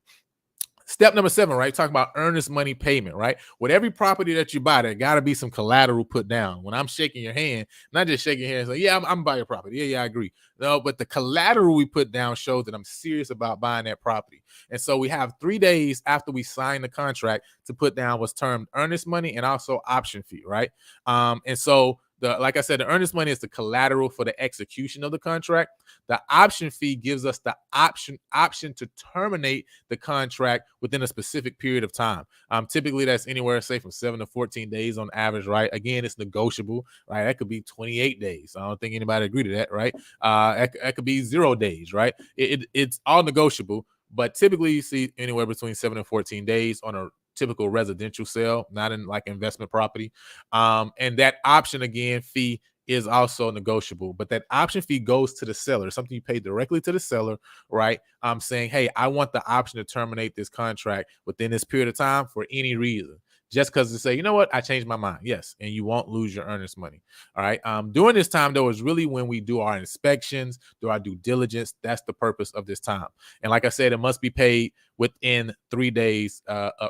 Step number 7, right? Talk about earnest money payment, right? With every property that you buy, there got to be some collateral put down. When I'm shaking your hand, not just shaking your hand, like, yeah, I'm buying your property. Yeah, I agree. No, but the collateral we put down shows that I'm serious about buying that property. And so we have 3 days after we sign the contract to put down what's termed earnest money and also option fee, right? And so like I said, the earnest money is the collateral for the execution of the contract. The option fee gives us the option to terminate the contract within a specific period of time. Typically, that's anywhere, say, from 7 to 14 days on average, right? Again, it's negotiable, right? That could be 28 days. I don't think anybody agree to that, right? That could be 0 days, right? It's all negotiable, but typically you see anywhere between 7 and 14 days on a typical residential sale, not in like investment property. And that option again fee is also negotiable, but that option fee goes to the seller, something you pay directly to the seller, right? I'm saying, hey, I want the option to terminate this contract within this period of time for any reason. Just because to say, you know what, I changed my mind. Yes, and you won't lose your earnest money. All right. During this time, though, is really when we do our inspections, do our due diligence. That's the purpose of this time. And like I said, it must be paid within 3 days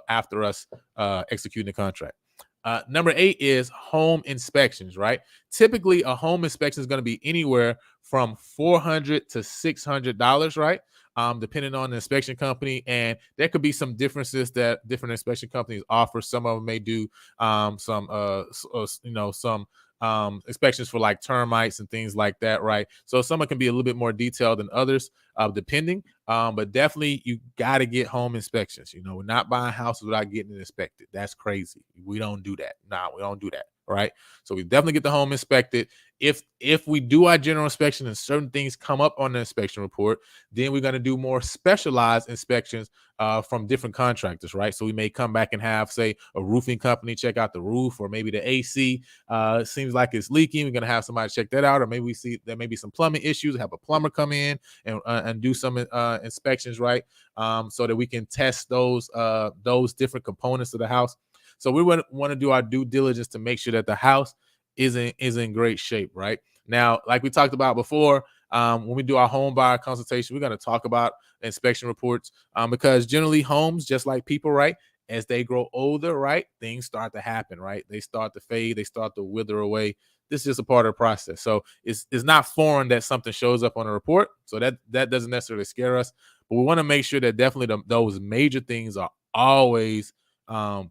after us executing the contract. Number 8 is home inspections, right? Typically, a home inspection is going to be anywhere from $400 to $600, right? Depending on the inspection company. And there could be some differences that different inspection companies offer. Some of them may do some inspections for like termites and things like that, right? So some can be a little bit more detailed than others, depending. But definitely you got to get home inspections. We're not buying houses without getting it inspected. That's crazy. We don't do that. Nah, we don't do that. Right. So we definitely get the home inspected. If we do our general inspection and certain things come up on the inspection report, then we're going to do more specialized inspections from different contractors, right? So we may come back and have, say, a roofing company check out the roof, or maybe the AC seems like it's leaking. We're going to have somebody check that out, or maybe we see there may be some plumbing issues, have a plumber come in and do some inspections, right? So that we can test those different components of the house. So we want to do our due diligence to make sure that the house is in great shape, right? Now, like we talked about before, when we do our home buyer consultation, we're going to talk about inspection reports because generally homes, just like people, right, as they grow older, right, things start to happen, right? They start to fade, they start to wither away. This is just a part of the process. So it's not foreign that something shows up on a report. So that doesn't necessarily scare us, but we want to make sure that definitely those major things are always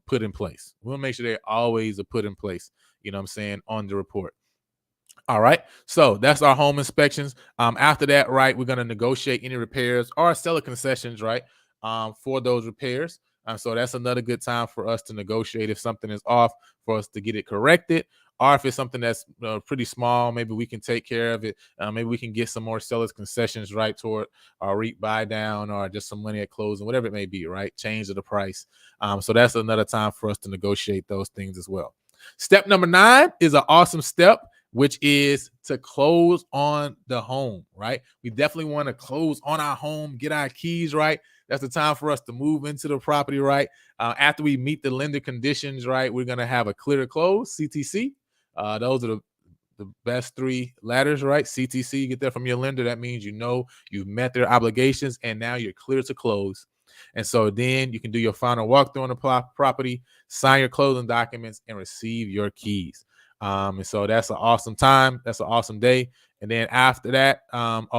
put in place. We'll make sure they always are put in place, you know what I'm saying, on the report. All right. So that's our home inspections. After that, right, we're going to negotiate any repairs or seller concessions, right, for those repairs. So that's another good time for us to negotiate if something is off, for us to get it corrected, or if it's something that's pretty small, maybe we can take care of it. Maybe we can get some more sellers concessions, right, toward our REIT buy down, or just some money at closing, whatever it may be, right? Change of the price. So that's another time for us to negotiate those things as well. Step number 9 is an awesome step, which is to close on the home, right? We definitely want to close on our home, get our keys, right? That's the time for us to move into the property, right? After we meet the lender conditions, right, we're going to have a clear to close, CTC. Those are the best 3 ladders, right? CTC, you get that from your lender. That means you know you've met their obligations and now you're clear to close. And so then you can do your final walkthrough on the property, sign your closing documents, and receive your keys. And so that's an awesome time. That's an awesome day. And then after that,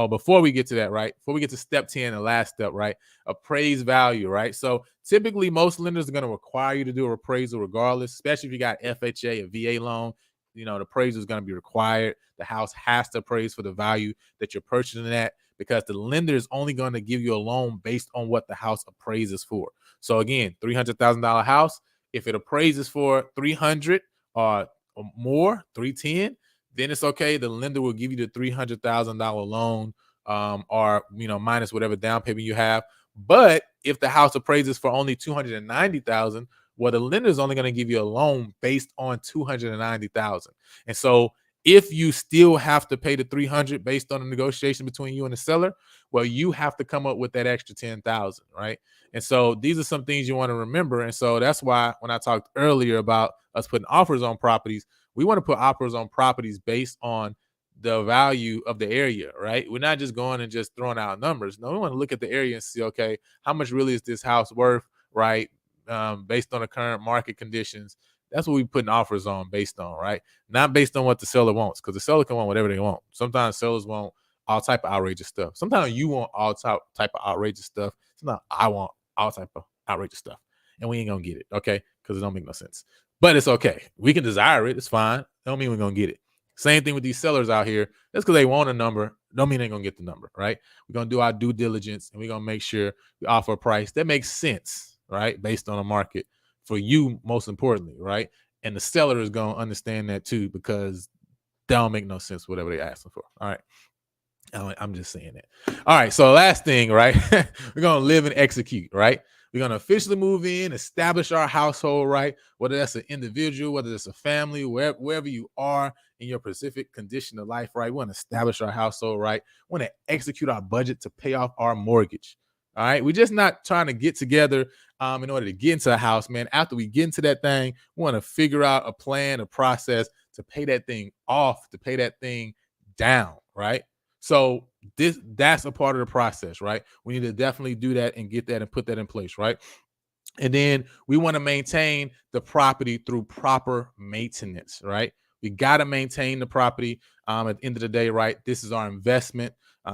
before we get to that, right? Before we get to step 10, the last step, right? Appraised value, right? So typically most lenders are going to require you to do an appraisal regardless, especially if you got FHA, a VA loan. You know, the appraisal is going to be required. The house has to appraise for the value that you're purchasing at, because the lender is only going to give you a loan based on what the house appraises for. So again, $300,000 house, if it appraises for 300 or more, 310, then it's okay. The lender will give you the $300,000 loan, or minus whatever down payment you have. But if the house appraises for only 290,000, well, the lender is only going to give you a loan based on 290,000. And so if you still have to pay the 300 based on the negotiation between you and the seller, well, you have to come up with that extra 10,000, right? And so these are some things you want to remember. And so that's why when I talked earlier about us putting offers on properties, we want to put offers on properties based on the value of the area, right? We're not just going and just throwing out numbers. No, we want to look at the area and see, okay, how much really is this house worth, right? Based on the current market conditions. That's what we putting offers on based on, right? Not based on what the seller wants, because the seller can want whatever they want. Sometimes sellers want all type of outrageous stuff. Sometimes you want all type of outrageous stuff. Sometimes I want all type of outrageous stuff, and we ain't gonna get it, okay? Because it don't make no sense. But it's okay. We can desire it. It's fine. Don't mean we're gonna get it. Same thing with these sellers out here. That's because they want a number. Don't mean they're gonna get the number, right? We're gonna do our due diligence, and we're gonna make sure we offer a price that makes sense, right? Based on the market for you, most importantly, right? And the seller is going to understand that too, because that don't make no sense, whatever they're asking for. All right. I'm just saying that. All right. So last thing, right? We're going to live and execute, right? We're going to officially move in, establish our household, right? Whether that's an individual, whether it's a family, wherever you are in your specific condition of life, right? We want to establish our household, right? We want to execute our budget to pay off our mortgage. All right. We're just not trying to get together in order to get into a house, man. After we get into that thing, we want to figure out a plan, a process to pay that thing off, to pay that thing down, right? So that's a part of the process, right? We need to definitely do that and get that and put that in place, right? And then we want to maintain the property through proper maintenance, right? We got to maintain the property at the end of the day, right? This is our investment.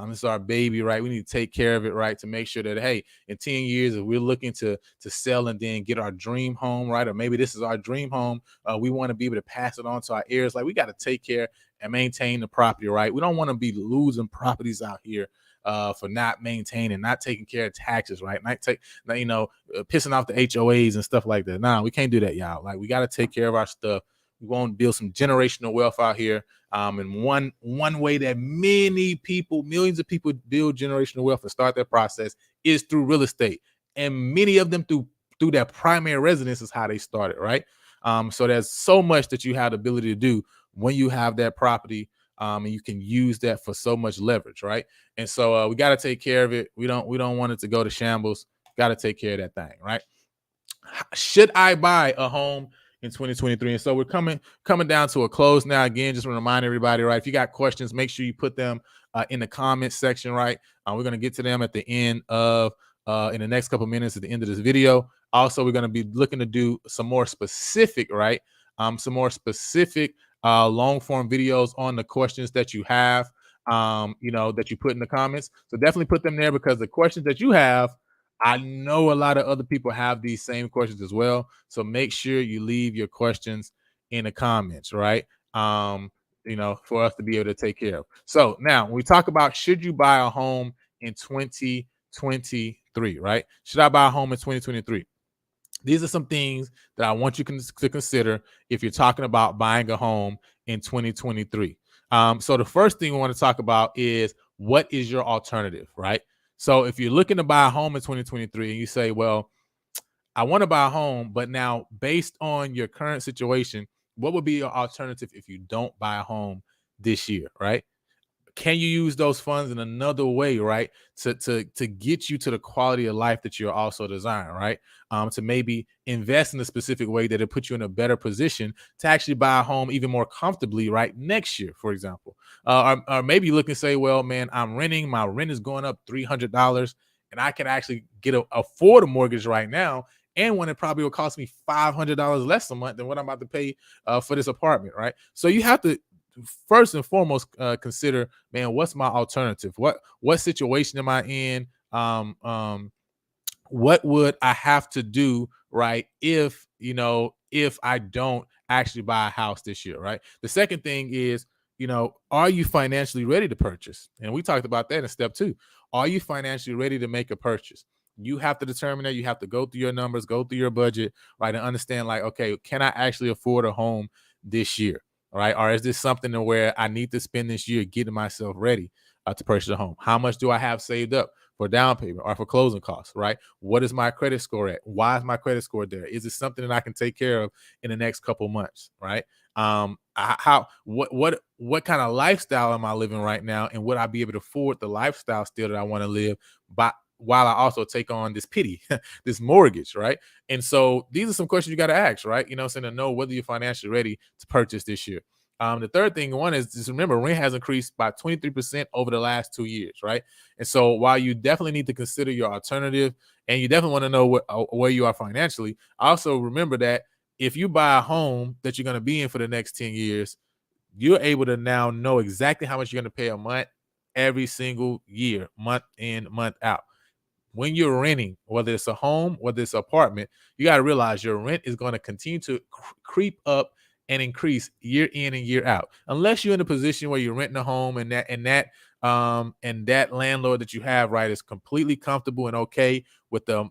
This is our baby, right? We need to take care of it, right? To make sure that, hey, in 10 years, if we're looking to sell and then get our dream home, right? Or maybe this is our dream home. We want to be able to pass it on to our heirs. Like, we got to take care and maintain the property, right? We don't want to be losing properties out here for not maintaining, not taking care of taxes, right? Pissing off the HOAs and stuff like that. Nah, we can't do that, y'all. Like, we got to take care of our stuff. We want to build some generational wealth out here. And one way that millions of people build generational wealth and start that process is through real estate. And many of them through their primary residence is how they started, right? So there's so much that you have the ability to do when you have that property, and you can use that for so much leverage, right? And so we got to take care of it. We don't want it to go to shambles. Got to take care of that thing, right? Should I buy a home in 2023? And so we're coming down to a close now. Again, just want to remind everybody, right? If you got questions, make sure you put them in the comments section, right? We're going to get to them at the end of in the next couple minutes at the end of this video. Also, we're going to be looking to do some more specific, right? Some more specific long form videos on the questions that you have, that you put in the comments. So definitely put them there, because the questions that you have, I know a lot of other people have these same questions as well. So make sure you leave your questions in the comments, right? For us to be able to take care of. So now when we talk about, should you buy a home in 2023, right? Should I buy a home in 2023? These are some things that I want you to consider if you're talking about buying a home in 2023. So the first thing we want to talk about is, what is your alternative, right? So if you're looking to buy a home in 2023 and you say, well, I want to buy a home, but now based on your current situation, what would be your alternative if you don't buy a home this year, right? Can you use those funds in another way, right? To get you to the quality of life that you're also desiring, right? To maybe invest in a specific way that it puts you in a better position to actually buy a home even more comfortably, right? Next year, for example. Or maybe you look and say, well, man, I'm renting, my rent is going up $300, and I can actually afford a mortgage right now. And when it probably will cost me $500 less a month than what I'm about to pay for this apartment, right? So you have to first and foremost consider, man, what's my alternative? What situation am I in? What would I have to do, right, if I don't actually buy a house this year, right? The second thing is, are you financially ready to purchase? And we talked about that in step 2. Are you financially ready to make a purchase? You have to determine that. You have to go through your numbers, go through your budget, right, and understand, like, okay, can I actually afford a home this year? All right. Or is this something to where I need to spend this year getting myself ready to purchase a home? How much do I have saved up for down payment or for closing costs, right? What is my credit score at? Why is my credit score there? Is it something that I can take care of in the next couple months, right? What kind of lifestyle am I living right now, and would I be able to afford the lifestyle still that I want to live, but while I also take on this this mortgage, right? And so these are some questions you got to ask, right? Saying, to know whether you're financially ready to purchase this year. The third thing, one is, just remember, rent has increased by 23% over the last 2 years, right? And so while you definitely need to consider your alternative, and you definitely want to know where you are financially, also remember that if you buy a home that you're going to be in for the next 10 years, you're able to now know exactly how much you're going to pay a month every single year, month in, month out. When you're renting, whether it's a home, whether it's an apartment, you got to realize your rent is going to continue to creep up and increase year in and year out, unless you're in a position where you're renting a home and that landlord that you have, right, is completely comfortable and okay with the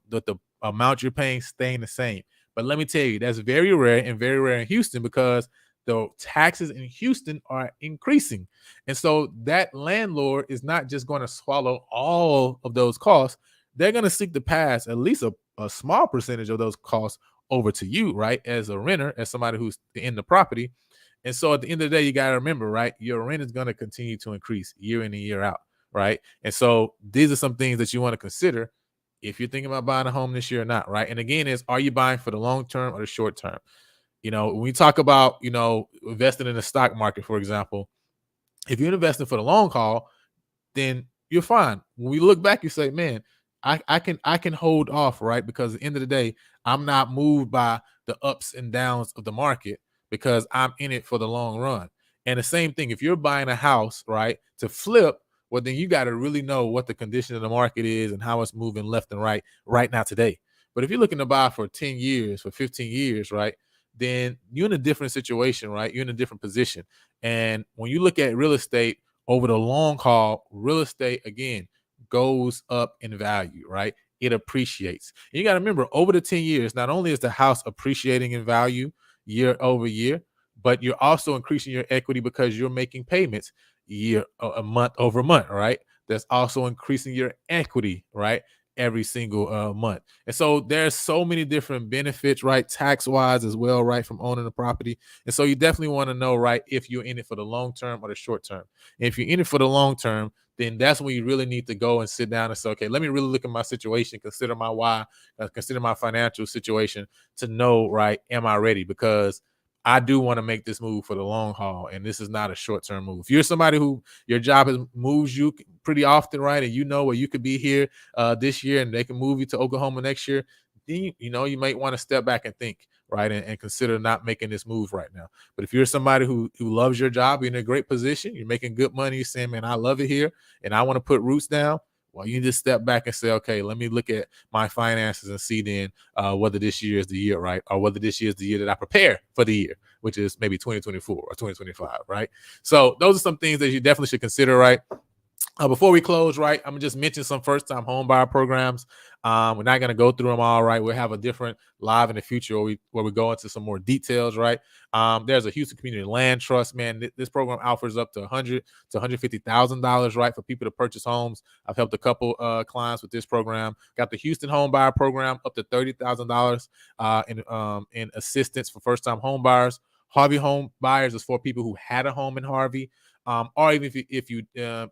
amount you're paying staying the same. But let me tell you, that's very rare, and very rare in Houston, because the taxes in Houston are increasing. And so that landlord is not just going to swallow all of those costs. They're going to seek to pass at least a small percentage of those costs over to you, right, as a renter, as somebody who's in the property. And so at the end of the day, you got to remember, right, your rent is going to continue to increase year in and year out, right? And so these are some things that you want to consider if you're thinking about buying a home this year or not, right? And again, are you buying for the long term or the short term? When we talk about, investing in the stock market, for example, if you're investing for the long haul, then you're fine. When we look back, you say, man, I can hold off, right? Because at the end of the day, I'm not moved by the ups and downs of the market, because I'm in it for the long run. And the same thing, if you're buying a house, right, to flip, well, then you got to really know what the condition of the market is and how it's moving left and right now today. But if you're looking to buy for 10 years, for 15 years, right, then you're in a different situation, right? You're in a different position. And when you look at real estate over the long haul, real estate, again, goes up in value, right? It appreciates. And you got to remember, over the 10 years, not only is the house appreciating in value year over year, but you're also increasing your equity because you're making payments a month over month, right? That's also increasing your equity, right, every single month. And so there's so many different benefits, right, tax wise as well, right, from owning the property. And so you definitely want to know, right, if you're in it for the long term or the short term. And if you're in it for the long term, then that's when you really need to go and sit down and say, okay, let me really look at my situation, consider my why, consider my financial situation to know, right, am I ready? Because I do want to make this move for the long haul, and this is not a short-term move. If you're somebody who your job moves you pretty often, right, and you know where you could be here this year, and they can move you to Oklahoma next year, then you might want to step back and think, right, and consider not making this move right now. But if you're somebody who loves your job, you're in a great position, you're making good money, you're saying, man, I love it here, and I want to put roots down. Well, you just step back and say, okay, let me look at my finances and see then whether this year is the year, right? Or whether this year is the year that I prepare for the year, which is maybe 2024 or 2025, right? So those are some things that you definitely should consider, right? Before we close, right, I'm gonna just mention some first-time home buyer programs. We're not gonna go through them all, right? We'll have a different live in the future where we go into some more details, right? There's a Houston Community Land Trust, man. This program offers up to $100,000 to $150,000, right, for people to purchase homes. I've helped a couple clients with this program. Got the Houston Home Buyer Program up to $30,000 in assistance for first-time home buyers. Harvey Home Buyers is for people who had a home in Harvey, or even if you're a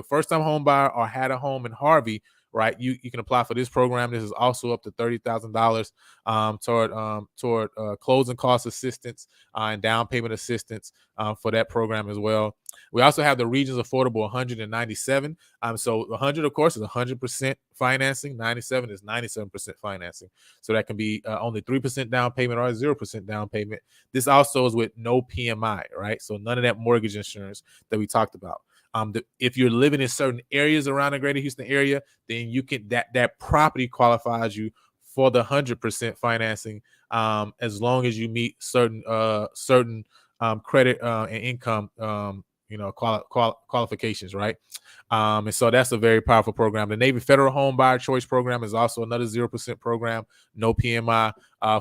first time home buyer or had a home in Harvey, right? You can apply for this program. This is also up to $30,000 toward closing cost assistance and down payment assistance for that program as well. We also have the Regions Affordable 197. So 100, of course, is 100% financing. 97 is 97% financing. So that can be only 3% down payment or 0% down payment. This also is with no PMI, right? So none of that mortgage insurance that we talked about. If you're living in certain areas around the greater Houston area, then you can that property qualifies you for the 100% financing, as long as you meet certain credit and income qualifications, right? And so that's a very powerful program. The Navy Federal Home Buyer Choice Program is also another 0% program, no PMI,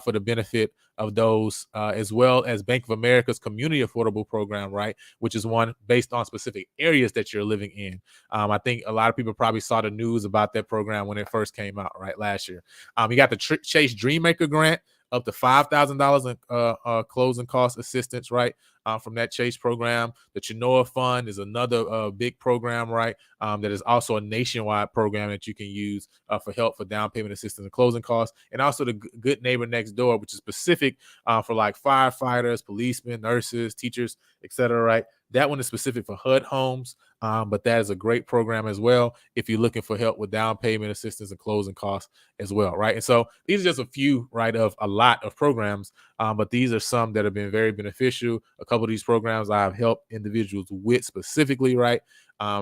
for the benefit of those, as well as Bank of America's Community Affordable Program, right, which is one based on specific areas that you're living in. I think a lot of people probably saw the news about that program when it first came out, right, last year. You got the Chase Dreammaker Grant, up to $5,000 in closing cost assistance, right, from that Chase program. The Chenoa Fund is another big program, right, that is also a nationwide program that you can use for help for down payment assistance and closing costs. And also the Good Neighbor Next Door, which is specific for like firefighters, policemen, nurses, teachers, etc., right? That one is specific for HUD homes, but that is a great program as well if you're looking for help with down payment assistance and closing costs as well, right? And so these are just a few, right, of a lot of programs, but these are some that have been very beneficial. A couple of these programs I've helped individuals with specifically, right,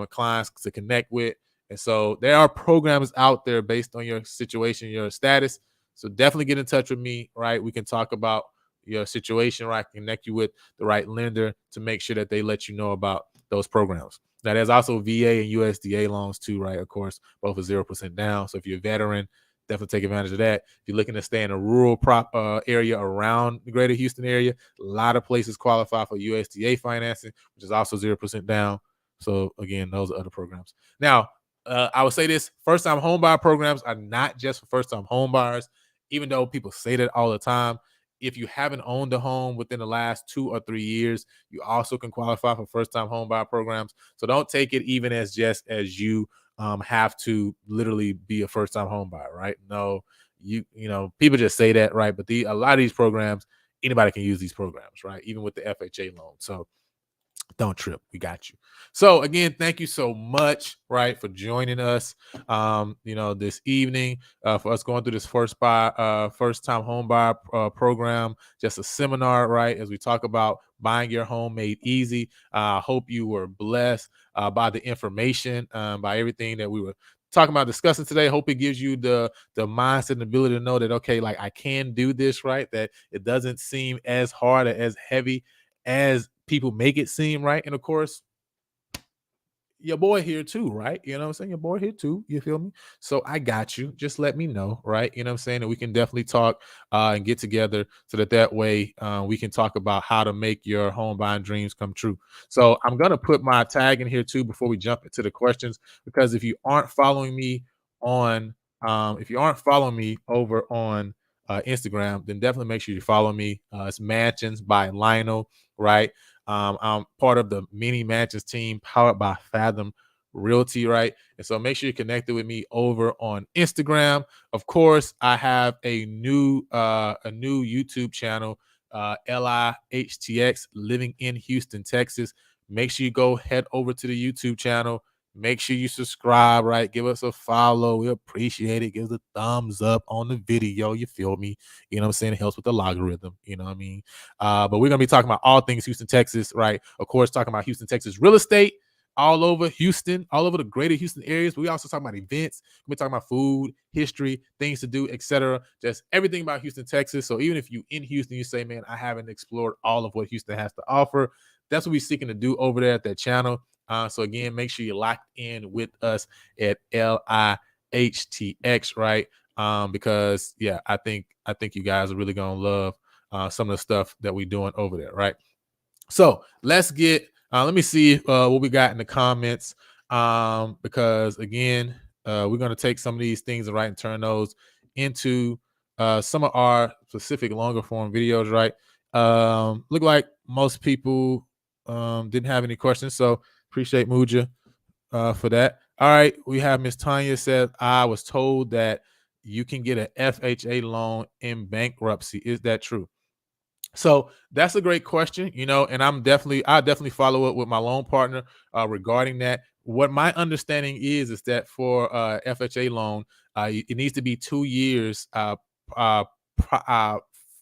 clients to connect with. And so there are programs out there based on your situation, your status. So definitely get in touch with me, right? We can talk about your situation, right? Connect you with the right lender to make sure that they let you know about those programs. Now, there's also VA and USDA loans too, right? Of course, both are 0% down. So if you're a veteran, definitely take advantage of that. If you're looking to stay in a rural area around the greater Houston area, a lot of places qualify for USDA financing, which is also 0% down. So again, those are other programs. Now, I would say this: first-time homebuyer programs are not just for first-time homebuyers, even though people say that all the time. If you haven't owned a home within the last 2 or 3 years, you also can qualify for first-time homebuyer programs. So don't take it even as just as you have to literally be a first-time homebuyer, right? No, people just say that, right? But a lot of these programs, anybody can use these programs, right? Even with the FHA loan. So don't trip, we got you. So again, thank you so much, right, for joining us this evening, for us going through this first time home buyer program, just a seminar, right, as we talk about buying your home made easy. I hope you were blessed by the information, by everything that we were talking about, discussing today. Hope it gives you the mindset and ability to know that, okay, like, I can do this, right, that it doesn't seem as hard or as heavy as people make it seem, right? And of course, your boy here too, right? You know what I'm saying? Your boy here too. You feel me? So I got you. Just let me know, right? You know what I'm saying? And we can definitely talk and get together so that way we can talk about how to make your home buying dreams come true. So I'm gonna put my tag in here too before we jump into the questions, because if you aren't following me on if you aren't following me over on Instagram, then definitely make sure you follow me. It's Mansions by Lionel, right? I'm part of the Mini Mansions team powered by Fathom Realty, right? And so make sure you're connected with me over on Instagram. Of course, I have a new YouTube channel, LIHTX, Living in Houston, Texas. Make sure you go head over to the YouTube channel. Make sure you subscribe, right? Give us a follow. We appreciate it. Give us a thumbs up on the video. You feel me? You know what I'm saying? It helps with the logarithm. You know what I mean? But we're going to be talking about all things Houston, Texas, right? Of course, talking about Houston, Texas real estate all over Houston, all over the greater Houston areas. But we also talk about events. We're talking about food, history, things to do, etc. Just everything about Houston, Texas. So even if you in Houston, you say, man, I haven't explored all of what Houston has to offer, that's what we're seeking to do over there at that channel. So again, make sure you're locked in with us at LIHTX, right? Because yeah, I think you guys are really gonna love some of the stuff that we're doing over there, right? So let me see what we got in the comments. Because again, we're going to take some of these things, right, and turn those into some of our specific longer form videos, right? Look like most people didn't have any questions, so appreciate Muja for that. All right, we have Miss Tanya said, I was told that you can get an FHA loan in bankruptcy. Is that true? So that's a great question, and I definitely follow up with my loan partner regarding that. What my understanding is that for FHA loan, it needs to be 2 years uh,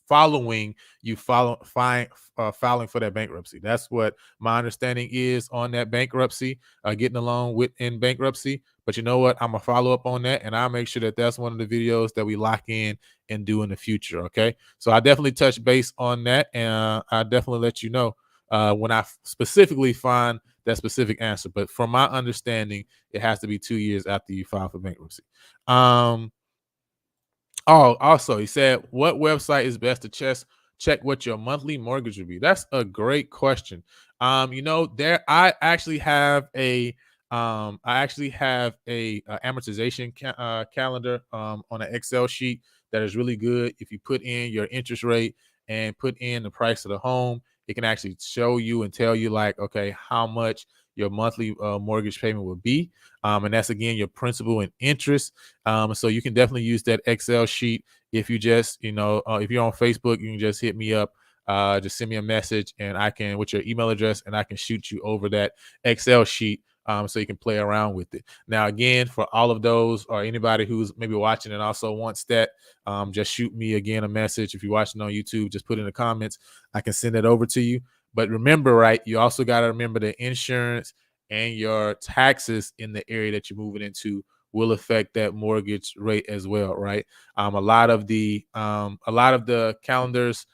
following you filing for that bankruptcy. That's what my understanding is on that bankruptcy, getting a loan within bankruptcy. But you know what? I'm gonna follow up on that, and I'll make sure that that's one of the videos that we lock in and do in the future. Okay, so I definitely touch base on that, and I definitely let you know when I specifically find that specific answer. But from my understanding, it has to be 2 years after you file for bankruptcy. Um, Oh, also, he said, what website is best to check what your monthly mortgage will be? That's a great question. There I actually have a amortization calendar on an Excel sheet that is really good. If you put in your interest rate and put in the price of the home, it can actually show you and tell you like, okay, how much your monthly mortgage payment will be. And that's again your principal and interest. So you can definitely use that Excel sheet. If you just, if you're on Facebook, you can just hit me up. Just send me a message and I can, with your email address, and I can shoot you over that Excel sheet so you can play around with it. Now, again, for all of those or anybody who's maybe watching and also wants that, just shoot me again a message. If you're watching on YouTube, just put in the comments. I can send it over to you. But remember, right, you also got to remember the insurance and your taxes in the area that you're moving into will affect that mortgage rate as well, right? A lot of the calculators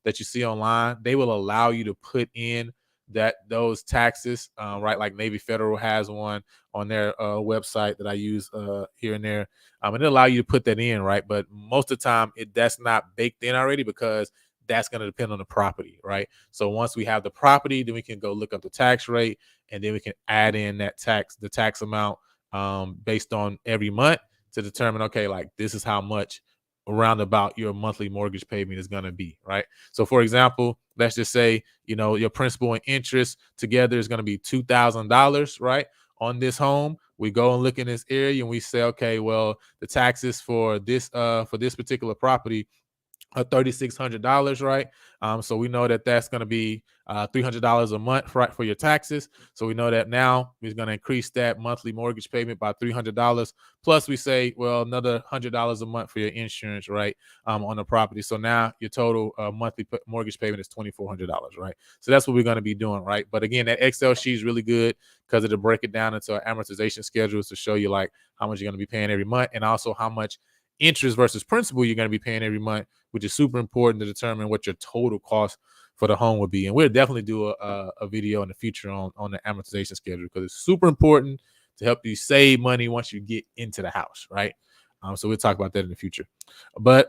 that you see online, they will allow you to put in those taxes, right? Like Navy Federal has one on their website that I use here and there, and it allow you to put that in, right? But most of the time, that's not baked in already because that's going to depend on the property, right? So once we have the property, then we can go look up the tax rate, and then we can add in the tax amount based on every month to determine, okay, like this is how much around about your monthly mortgage payment is going to be, right? So for example, let's just say, your principal and interest together is going to be $2,000, right? On this home, we go and look in this area and we say, okay, well, the taxes for this particular property $3,600, right? So we know that that's going to be $300 a month, right, for your taxes. So we know that now we're going to increase that monthly mortgage payment by $300. Plus, we say, well, another $100 a month for your insurance, right, on the property. So now your total monthly mortgage payment is $2,400, right? So that's what we're going to be doing, right? But again, that Excel sheet is really good because it'll break it down into amortization schedules to show you like how much you're going to be paying every month and also how much interest versus principal you're going to be paying every month, which is super important to determine what your total cost for the home would be. And we'll definitely do a video in the future on the amortization schedule because it's super important to help you save money once you get into the house, right? So we'll talk about that in the future. But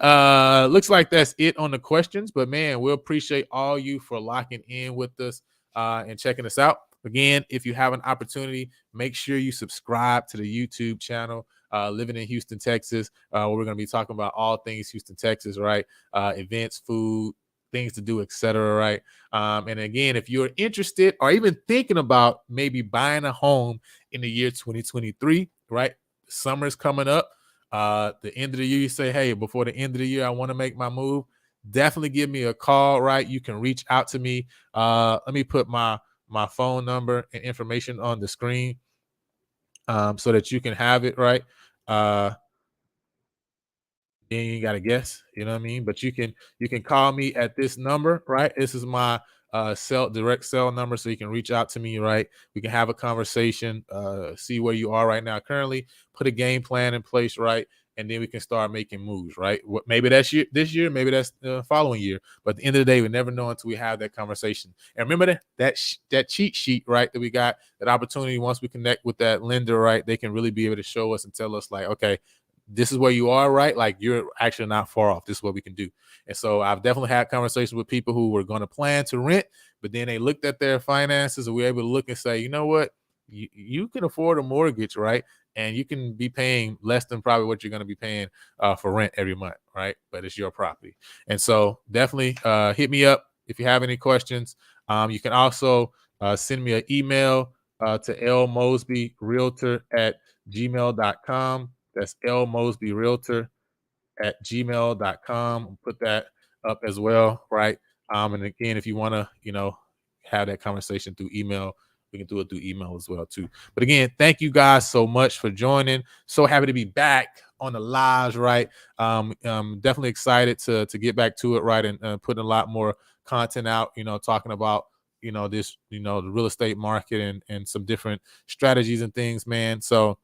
looks like that's it on the questions. But man, we'll appreciate all you for locking in with us and checking us out. Again, if you have an opportunity, make sure you subscribe to the YouTube channel. Living in Houston, Texas, where we're going to be talking about all things Houston, Texas, right? Events, food, things to do, etc. Right? And again, if you're interested or even thinking about maybe buying a home in the year 2023, right? Summer's coming up. The end of the year, you say, hey, before the end of the year, I want to make my move. Definitely give me a call, right? You can reach out to me. Let me put my phone number and information on the screen so that you can have it, right? Uh, then you got to guess, you know what I mean? But you can call me at this number, right? This is my direct cell number, so you can reach out to me, right? We can have a conversation, see where you are right now currently, put a game plan in place, right? and then we can start making moves, right? Maybe that's this year, maybe that's the following year. But at the end of the day, we never know until we have that conversation. And remember that cheat sheet, right? That we got that opportunity once we connect with that lender, right? They can really be able to show us and tell us like, okay, this is where you are, right? Like you're actually not far off. This is what we can do. And so I've definitely had conversations with people who were going to plan to rent, but then they looked at their finances and we were able to look and say, you know what? You can afford a mortgage, right? And you can be paying less than probably what you're going to be paying for rent every month, right? But it's your property. And so definitely hit me up if you have any questions. You can also send me an email to lmosbyrealtor@gmail.com. That's lmosbyrealtor@gmail.com. Put that up as well, right? And again, if you want to, have that conversation through email, we can do it through email as well too. But again, thank you guys so much for joining. So happy to be back on the lives, right? Definitely excited to get back to it, right? And putting a lot more content out, talking about this, the real estate market and some different strategies and things, man. So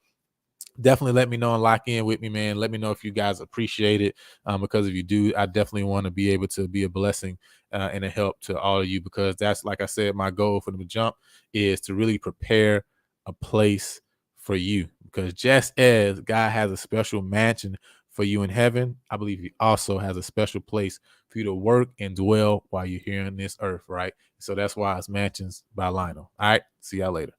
definitely let me know and lock in with me, man. Let me know if you guys appreciate it, because if you do, I definitely want to be able to be a blessing and a help to all of you, because that's, like I said, my goal for the jump is to really prepare a place for you, because just as God has a special mansion for you in heaven, I believe he also has a special place for you to work and dwell while you're here on this earth, right? So that's why it's Mansions by Lionel. All right, see y'all later.